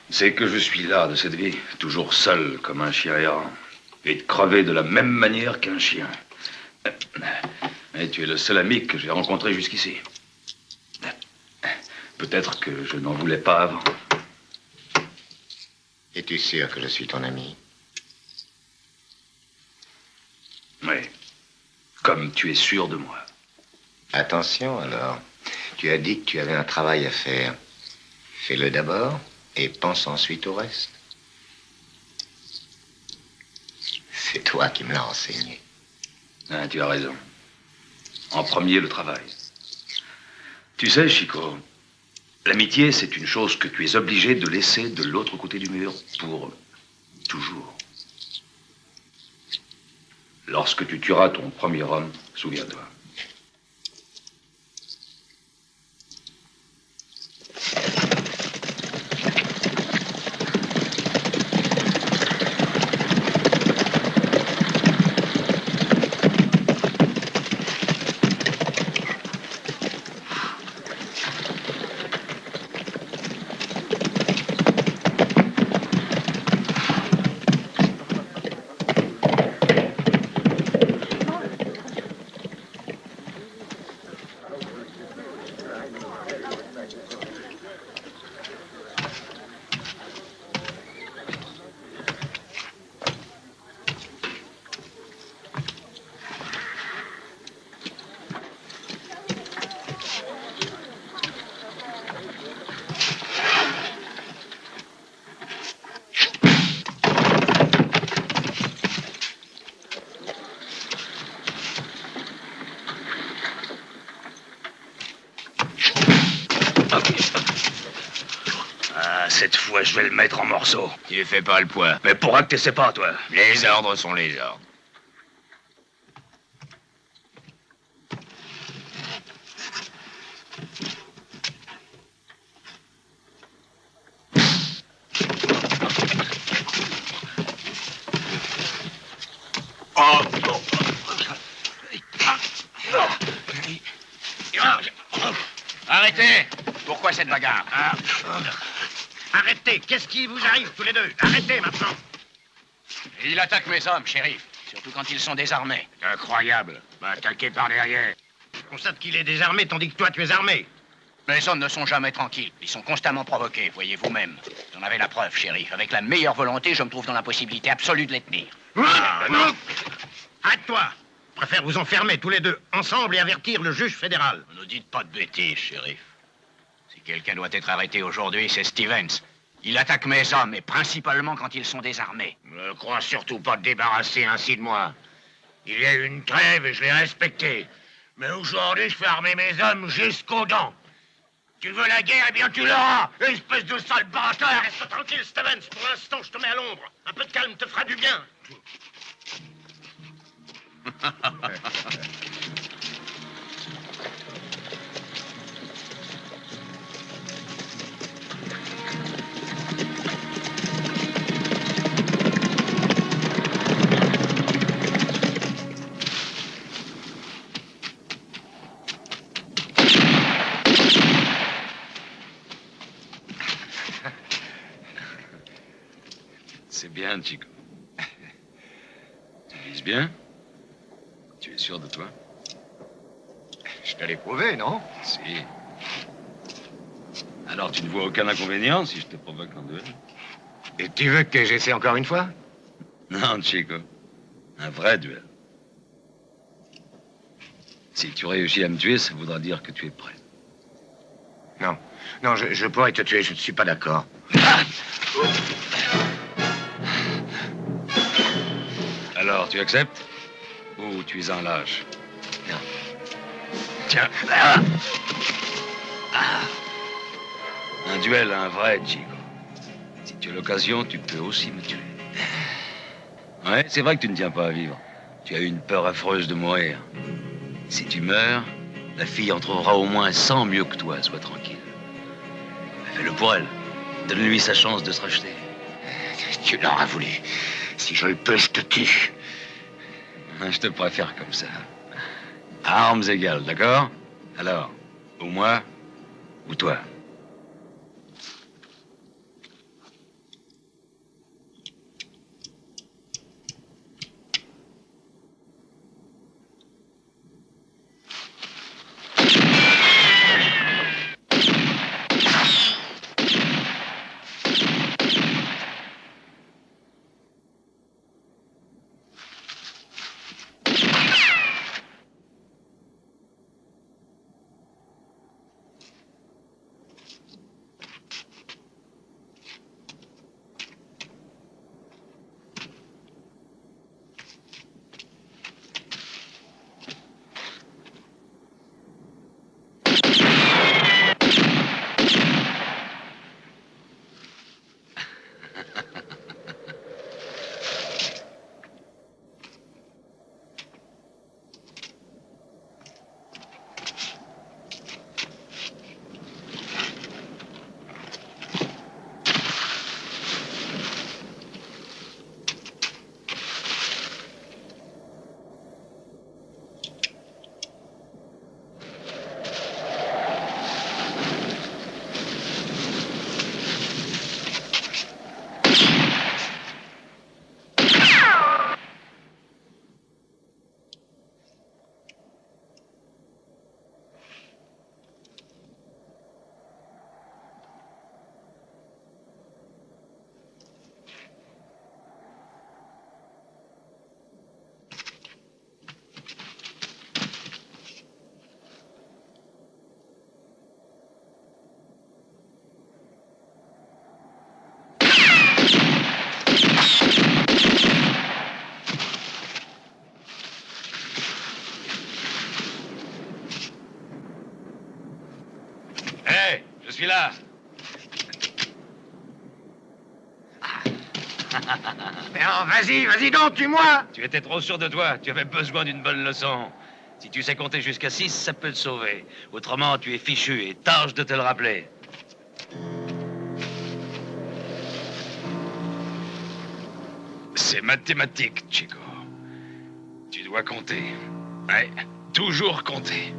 C'est que je suis là de cette vie, toujours seul comme un chien errant, et de crever de la même manière qu'un chien. Et tu es le seul ami que j'ai rencontré jusqu'ici. Peut-être que je n'en voulais pas avant. Es-tu sûr que je suis ton ami? Oui. Comme tu es sûr de moi. Attention alors. Tu as dit que tu avais un travail à faire. Fais-le d'abord et pense ensuite au reste. C'est toi qui me l'as enseigné. Ah, tu as raison. En premier, le travail. Tu sais, Chico, l'amitié, c'est une chose que tu es obligé de laisser de l'autre côté du mur pour toujours. Lorsque tu tueras ton premier homme, souviens-toi. Ah, cette fois, je vais le mettre en morceaux. Tu fais pas le poids. Mais pourquoi que tu sais pas, toi? Les ordres sont les ordres. Arrêtez! Pourquoi cette bagarre? Arrêtez! Qu'est-ce qui vous arrive, tous les deux? Arrêtez, maintenant! Il attaque mes hommes, shérif. Surtout quand ils sont désarmés. Incroyable. Va attaquer par derrière. Je constate qu'il est désarmé, tandis que toi, tu es armé. Mes hommes ne sont jamais tranquilles. Ils sont constamment provoqués, voyez vous-même. J'en avais la preuve, shérif. Avec la meilleure volonté, je me trouve dans l'impossibilité absolue de les tenir. Non! Arrête-toi! Je préfère vous enfermer tous les deux ensemble et avertir le juge fédéral. Ne dites pas de bêtises, shérif. Si quelqu'un doit être arrêté aujourd'hui, c'est Stevens. Il attaque mes hommes, et principalement quand ils sont désarmés. Ne crois surtout pas te débarrasser ainsi de moi. Il y a eu une trêve et je l'ai respectée. Mais aujourd'hui, je fais armer mes hommes jusqu'aux dents. Tu veux la guerre, eh bien tu l'auras. Espèce de sale bâtard. Reste tranquille, Stevens. Pour l'instant, je te mets à l'ombre. Un peu de calme te fera du bien. C'est bien, Chico. Tu vises bien? Tu es sûr de toi? Je te l'ai prouvé, non? Si. Alors tu ne vois aucun inconvénient si je te provoque en duel? Et tu veux que j'essaie encore une fois? Non, Chico. Un vrai duel. Si tu réussis à me tuer, ça voudra dire que tu es prêt. Non. Non, je pourrais te tuer, je ne suis pas d'accord. Alors, tu acceptes? Ou tu es un lâche? Non. Tiens. Un duel, un vrai, Chico. Si tu as l'occasion, tu peux aussi me tuer. Ouais, c'est vrai que tu ne tiens pas à vivre. Tu as eu une peur affreuse de mourir. Si tu meurs, la fille en trouvera au moins 100 mieux que toi, sois tranquille. Fais-le pour elle. Donne-lui sa chance de se racheter. Tu l'auras voulu. Si je le peux, je te tue. Je te préfère comme ça. À armes égales, d'accord? Alors, ou moi, ou toi. suis là. Mais non, vas-y donc, tue-moi. Tu étais trop sûr de toi. Tu avais besoin d'une bonne leçon. Si tu sais compter jusqu'à 6, ça peut te sauver. Autrement, tu es fichu et tâche de te le rappeler. C'est mathématique, Chico. Tu dois compter. Ouais, toujours compter.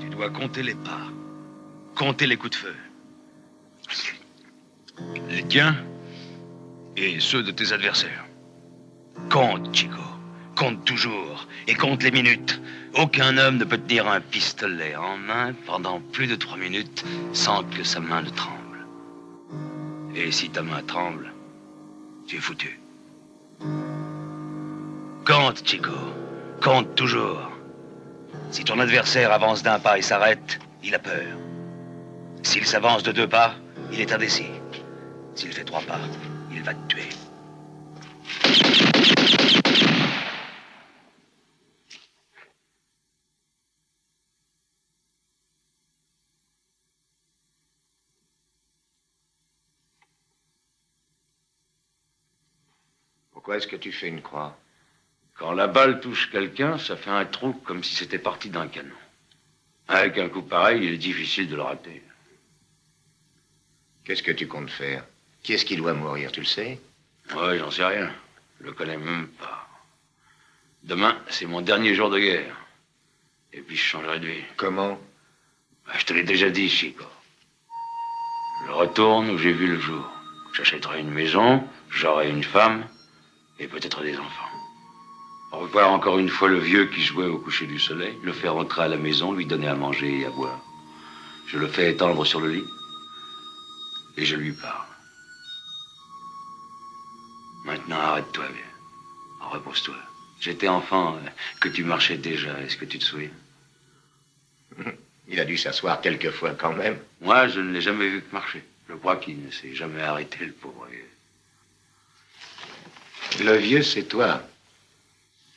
Tu dois compter les pas. Compter les coups de feu. Les tiens et ceux de tes adversaires. Compte, Chico. Compte toujours. Et compte les minutes. Aucun homme ne peut tenir un pistolet en main pendant plus de 3 minutes sans que sa main ne tremble. Et si ta main tremble, tu es foutu. Compte, Chico. Compte toujours. Si ton adversaire avance d'un pas et s'arrête, il a peur. S'il s'avance de 2 pas, il est indécis. S'il fait 3 pas, il va te tuer. Pourquoi est-ce que tu fais une croix? Quand la balle touche quelqu'un, ça fait un trou comme si c'était parti d'un canon. Avec un coup pareil, il est difficile de le rater. Qu'est-ce que tu comptes faire? Qui est-ce qui doit mourir, tu le sais? Ouais, j'en sais rien. Je le connais même pas. Demain, c'est mon dernier jour de guerre. Et puis je changerai de vie. Comment? Je te l'ai déjà dit, Chico. Je retourne où j'ai vu le jour. J'achèterai une maison, j'aurai une femme et peut-être des enfants. Revoir encore une fois le vieux qui jouait au coucher du soleil, le faire rentrer à la maison, lui donner à manger et à boire. Je le fais étendre sur le lit et je lui parle. Maintenant, arrête-toi bien. Repose-toi. J'étais enfant, que tu marchais déjà. Est-ce que tu te souviens? Il a dû s'asseoir quelquefois quand même. Moi, je ne l'ai jamais vu que marcher. Je crois qu'il ne s'est jamais arrêté, le pauvre vieux. Le vieux, c'est toi.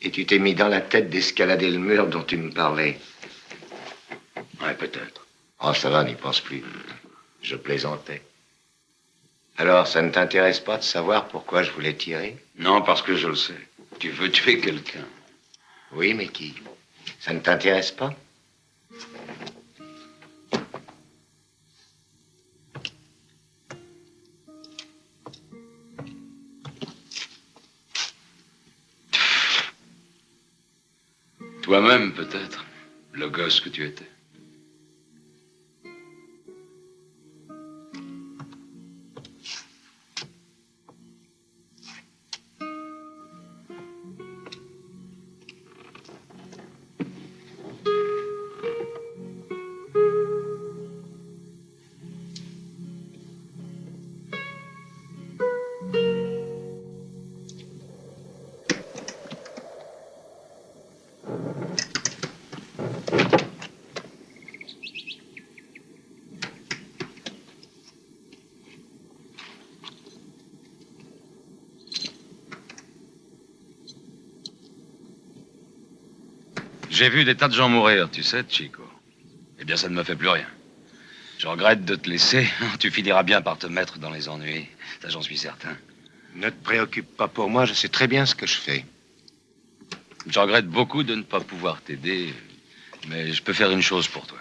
Et tu t'es mis dans la tête d'escalader le mur dont tu me parlais. Ouais, peut-être. Oh, ça va, n'y pense plus. Je plaisantais. Alors, ça ne t'intéresse pas de savoir pourquoi je voulais tirer? Non, parce que je le sais. Tu veux tuer quelqu'un. Oui, mais qui? Ça ne t'intéresse pas? Toi-même, peut-être. Le gosse que tu étais. J'ai vu des tas de gens mourir, tu sais, Chico. Eh bien, ça ne me fait plus rien. Je regrette de te laisser. Tu finiras bien par te mettre dans les ennuis. Ça, j'en suis certain. Ne te préoccupe pas pour moi, je sais très bien ce que je fais. Je regrette beaucoup de ne pas pouvoir t'aider, mais je peux faire une chose pour toi.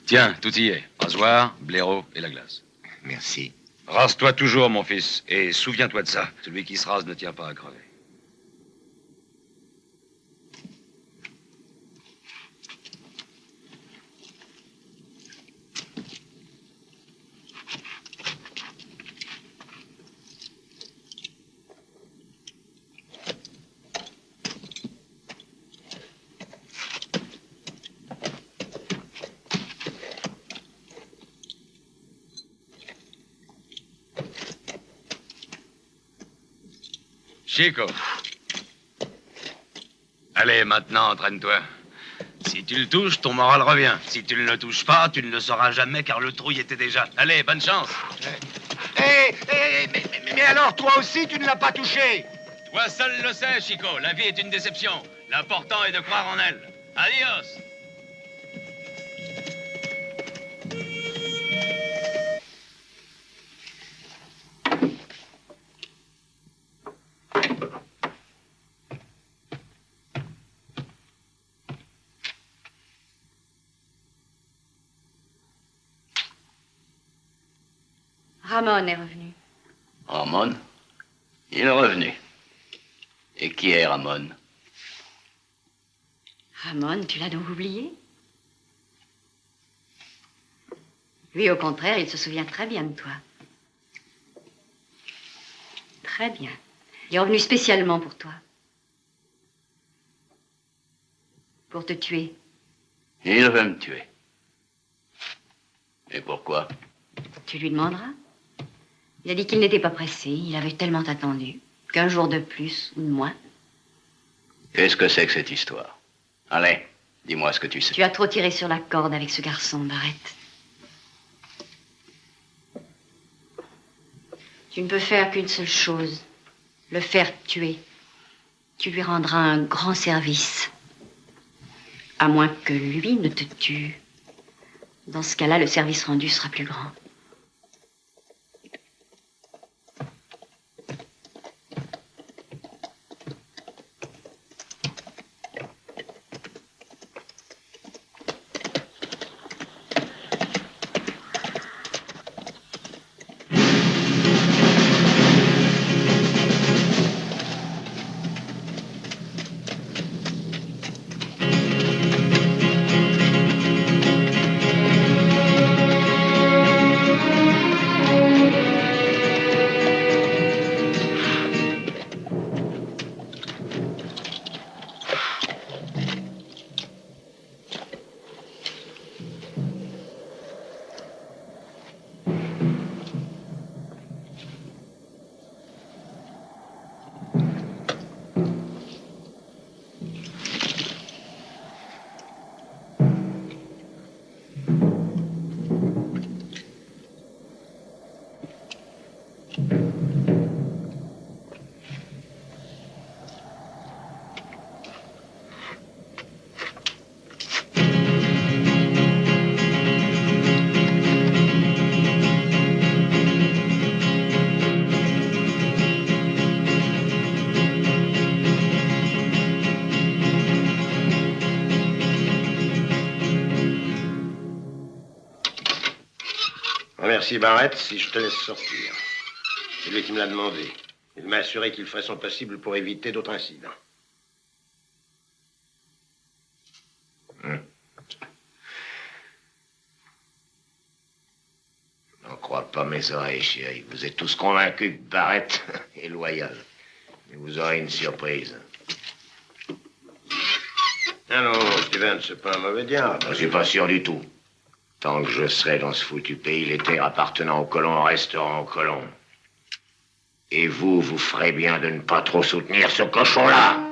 Tiens, tout y est. Rasoir, blaireau et la glace. Merci. Rase-toi toujours, mon fils, et souviens-toi de ça. Celui qui se rase ne tient pas à crever. Chico. Allez, maintenant, entraîne-toi. Si tu le touches, ton moral revient. Si tu ne le touches pas, tu ne le sauras jamais, car le trou y était déjà. Allez, bonne chance. Mais alors, toi aussi, tu ne l'as pas touché. Toi seul le sais, Chico. La vie est une déception. L'important est de croire en elle. Adios. Ramon est revenu. Ramon? Il est revenu. Et qui est Ramon? Ramon, tu l'as donc oublié? Lui, au contraire, il se souvient très bien de toi. Très bien. Il est revenu spécialement pour toi. Pour te tuer. Il veut me tuer. Et pourquoi? Tu lui demanderas. Il a dit qu'il n'était pas pressé. Il avait tellement attendu. Qu'un jour de plus ou de moins. Qu'est-ce que c'est que cette histoire? Allez, dis-moi ce que tu sais. Tu as trop tiré sur la corde avec ce garçon, Barrett. Tu ne peux faire qu'une seule chose. Le faire tuer. Tu lui rendras un grand service. À moins que lui ne te tue. Dans ce cas-là, le service rendu sera plus grand. Remercie Barrett si je te laisse sortir. C'est lui qui me l'a demandé. Il m'a assuré qu'il ferait son possible pour éviter d'autres incidents. N'en crois pas mes oreilles, chérie. Vous êtes tous convaincus que Barrett est loyal. Mais vous aurez une surprise. Ah non, Steven, c'est pas un mauvais diable. Je suis pas sûr du tout. Tant que je serai dans ce foutu pays, les terres appartenant aux colons resteront aux colons. Et vous, vous ferez bien de ne pas trop soutenir ce cochon-là.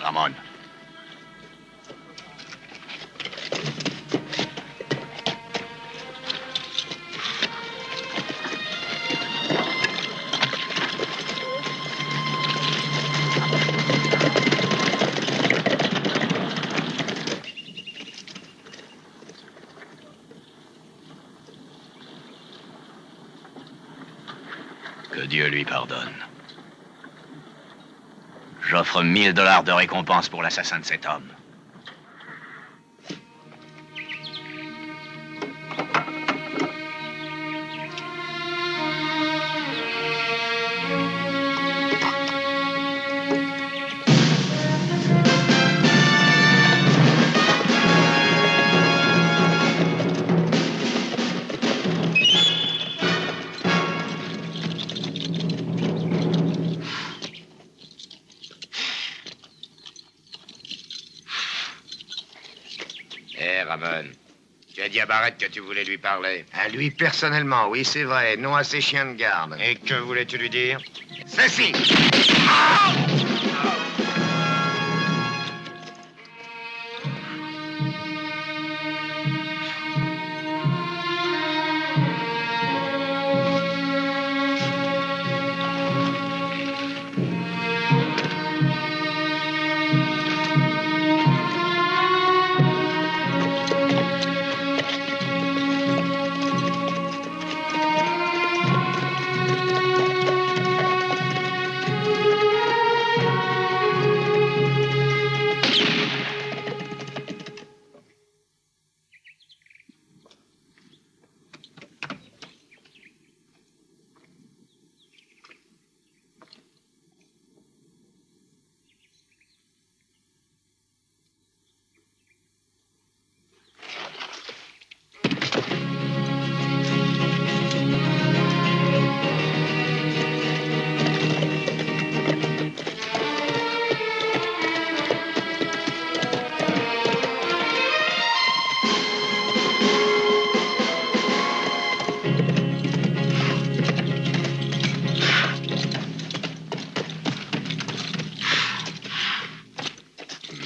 Ramon. Que Dieu lui pardonne. J'offre $1000 de récompense pour l'assassin de cet homme. Ramon. Tu as dit à Barrett que tu voulais lui parler. À lui personnellement, oui, c'est vrai, non à ses chiens de garde. Et que voulais-tu lui dire? Ceci!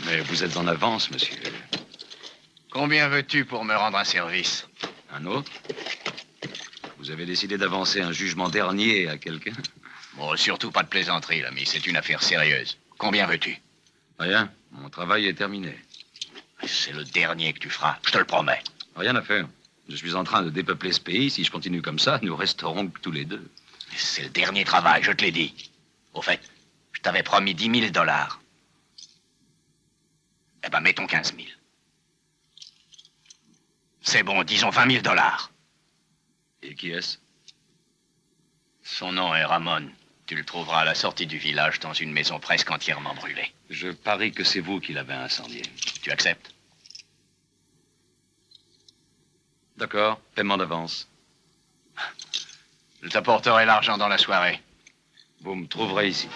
Mais vous êtes en avance, monsieur. Combien veux-tu pour me rendre un service? Un autre? Vous avez décidé d'avancer un jugement dernier à quelqu'un? Bon, surtout pas de plaisanterie, l'ami, c'est une affaire sérieuse. Combien veux-tu? Rien. Mon travail est terminé. C'est le dernier que tu feras, je te le promets. Rien à faire. Je suis en train de dépeupler ce pays. Si je continue comme ça, nous resterons que tous les deux. C'est le dernier travail, je te l'ai dit. Au fait, je t'avais promis $10 000. Eh ben, mettons 15 000. C'est bon, disons $20 000. Et qui est-ce? Son nom est Ramon. Tu le trouveras à la sortie du village dans une maison presque entièrement brûlée. Je parie que c'est vous qui l'avez incendié. Tu acceptes? D'accord. Paiement d'avance. Je t'apporterai l'argent dans la soirée. Vous me trouverez ici.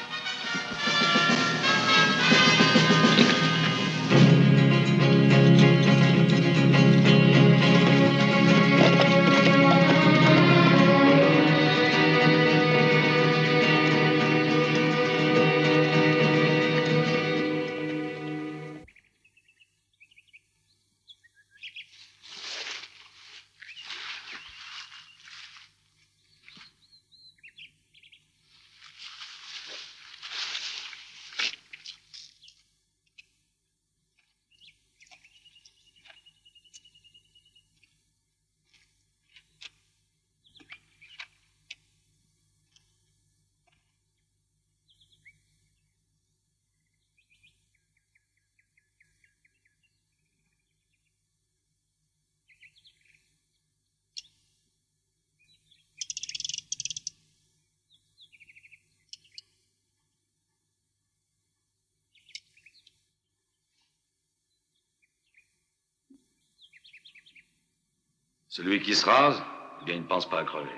Celui qui se rase, eh bien, il ne pense pas à crever.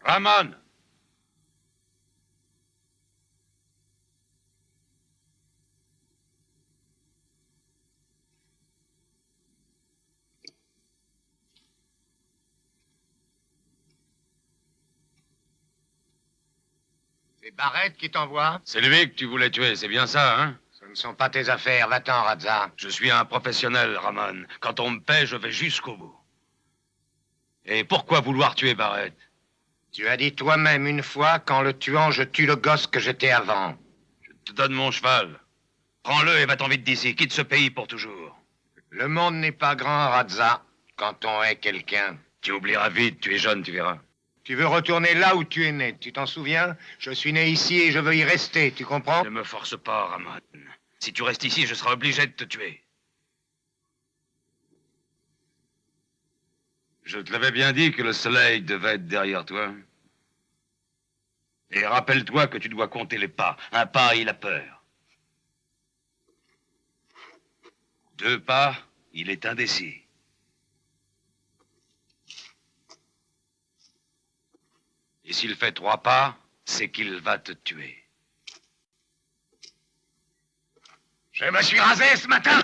Ramon! C'est Barrett qui t'envoie? C'est lui que tu voulais tuer, c'est bien ça, hein? Ce ne sont pas tes affaires, va-t'en, Radza. Je suis un professionnel, Ramon. Quand on me paie, je vais jusqu'au bout. Et pourquoi vouloir tuer Barrett? Tu as dit toi-même une fois qu'en le tuant, je tue le gosse que j'étais avant. Je te donne mon cheval. Prends-le et va-t'en vite d'ici. Quitte ce pays pour toujours. Le monde n'est pas grand, Radza, quand on est quelqu'un. Tu oublieras vite, tu es jeune, tu verras. Tu veux retourner là où tu es né, tu t'en souviens? Je suis né ici et je veux y rester, tu comprends? Ne me force pas, Ramon. Si tu restes ici, je serai obligé de te tuer. Je te l'avais bien dit que le soleil devait être derrière toi. Et rappelle-toi que tu dois compter les pas. Un pas, il a peur. 2 pas, il est indécis. Et s'il fait 3 pas, c'est qu'il va te tuer. Je me suis rasé ce matin.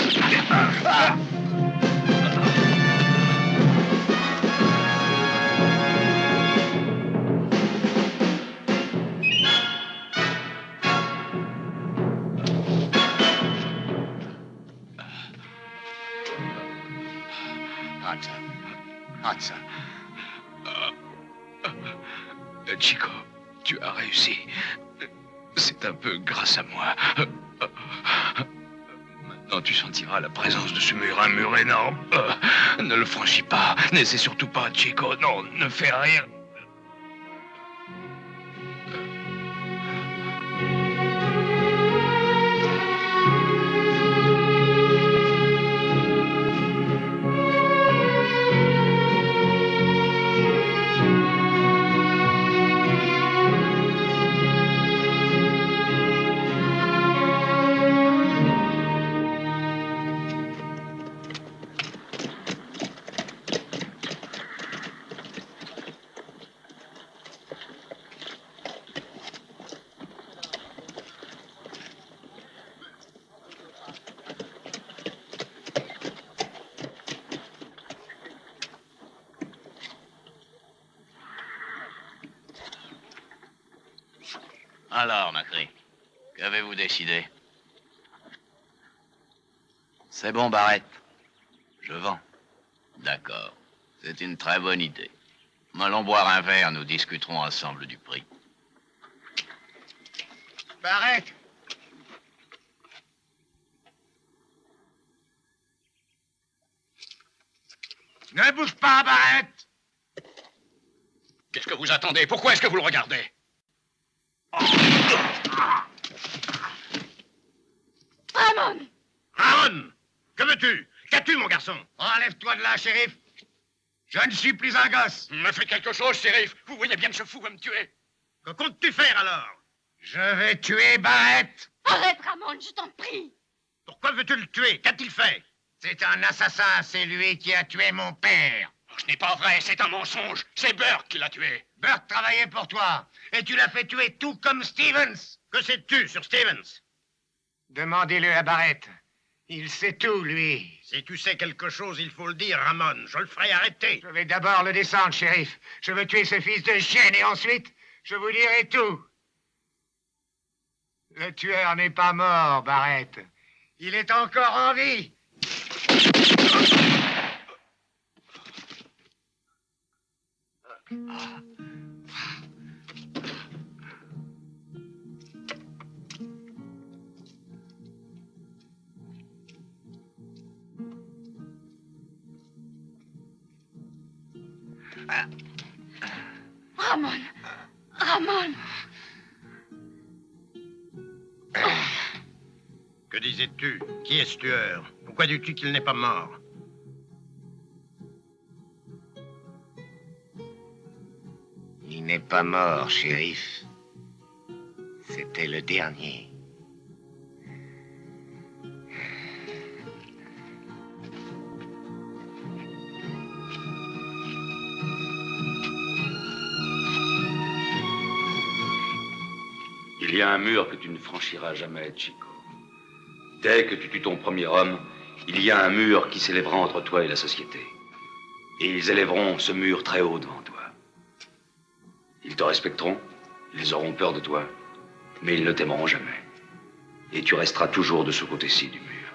Radza. Chico, tu as réussi. C'est un peu grâce à moi. Maintenant, tu sentiras la présence de ce mur, un mur énorme. Ne le franchis pas. N'essaie surtout pas, Chico. Non, ne fais rien. Alors, Macri, qu'avez-vous décidé? C'est bon, Barrett. Je vends. D'accord. C'est une très bonne idée. Allons boire un verre, nous discuterons ensemble du prix. Barrett! Ne bouge pas, Barrett. Qu'est-ce que vous attendez? Pourquoi est-ce que vous le regardez? Ramon! Ramon, que veux-tu? Qu'as-tu, mon garçon? Enlève-toi de là, shérif. Je ne suis plus un gosse. Me faites quelque chose, shérif. Vous voyez bien que ce fou va me tuer. Que comptes-tu faire, alors? Je vais tuer Barrett. Arrête, Ramon, je t'en prie! Pourquoi veux-tu le tuer? Qu'a-t-il fait? C'est un assassin, c'est lui qui a tué mon père. Ce n'est pas vrai, c'est un mensonge. C'est Burke qui l'a tué. Burke travaillait pour toi, et tu l'as fait tuer tout comme Stevens. Que sais-tu sur Stevens? Demandez-le à Barrett. Il sait tout, lui. Si tu sais quelque chose, il faut le dire, Ramon. Je le ferai arrêter. Je vais d'abord le descendre, shérif. Je veux tuer ce fils de chienne, et ensuite, je vous dirai tout. Le tueur n'est pas mort, Barrett. Il est encore en vie. Ramon! Ramon! Que disais-tu? Qui est ce tueur? Pourquoi dis-tu qu'il n'est pas mort? Il n'est pas mort, shérif. C'était le dernier. Il y a un mur que tu ne franchiras jamais, Chico. Dès que tu tues ton premier homme, il y a un mur qui s'élèvera entre toi et la société. Et ils élèveront ce mur très haut devant toi. Ils te respecteront, ils auront peur de toi, mais ils ne t'aimeront jamais. Et tu resteras toujours de ce côté-ci du mur.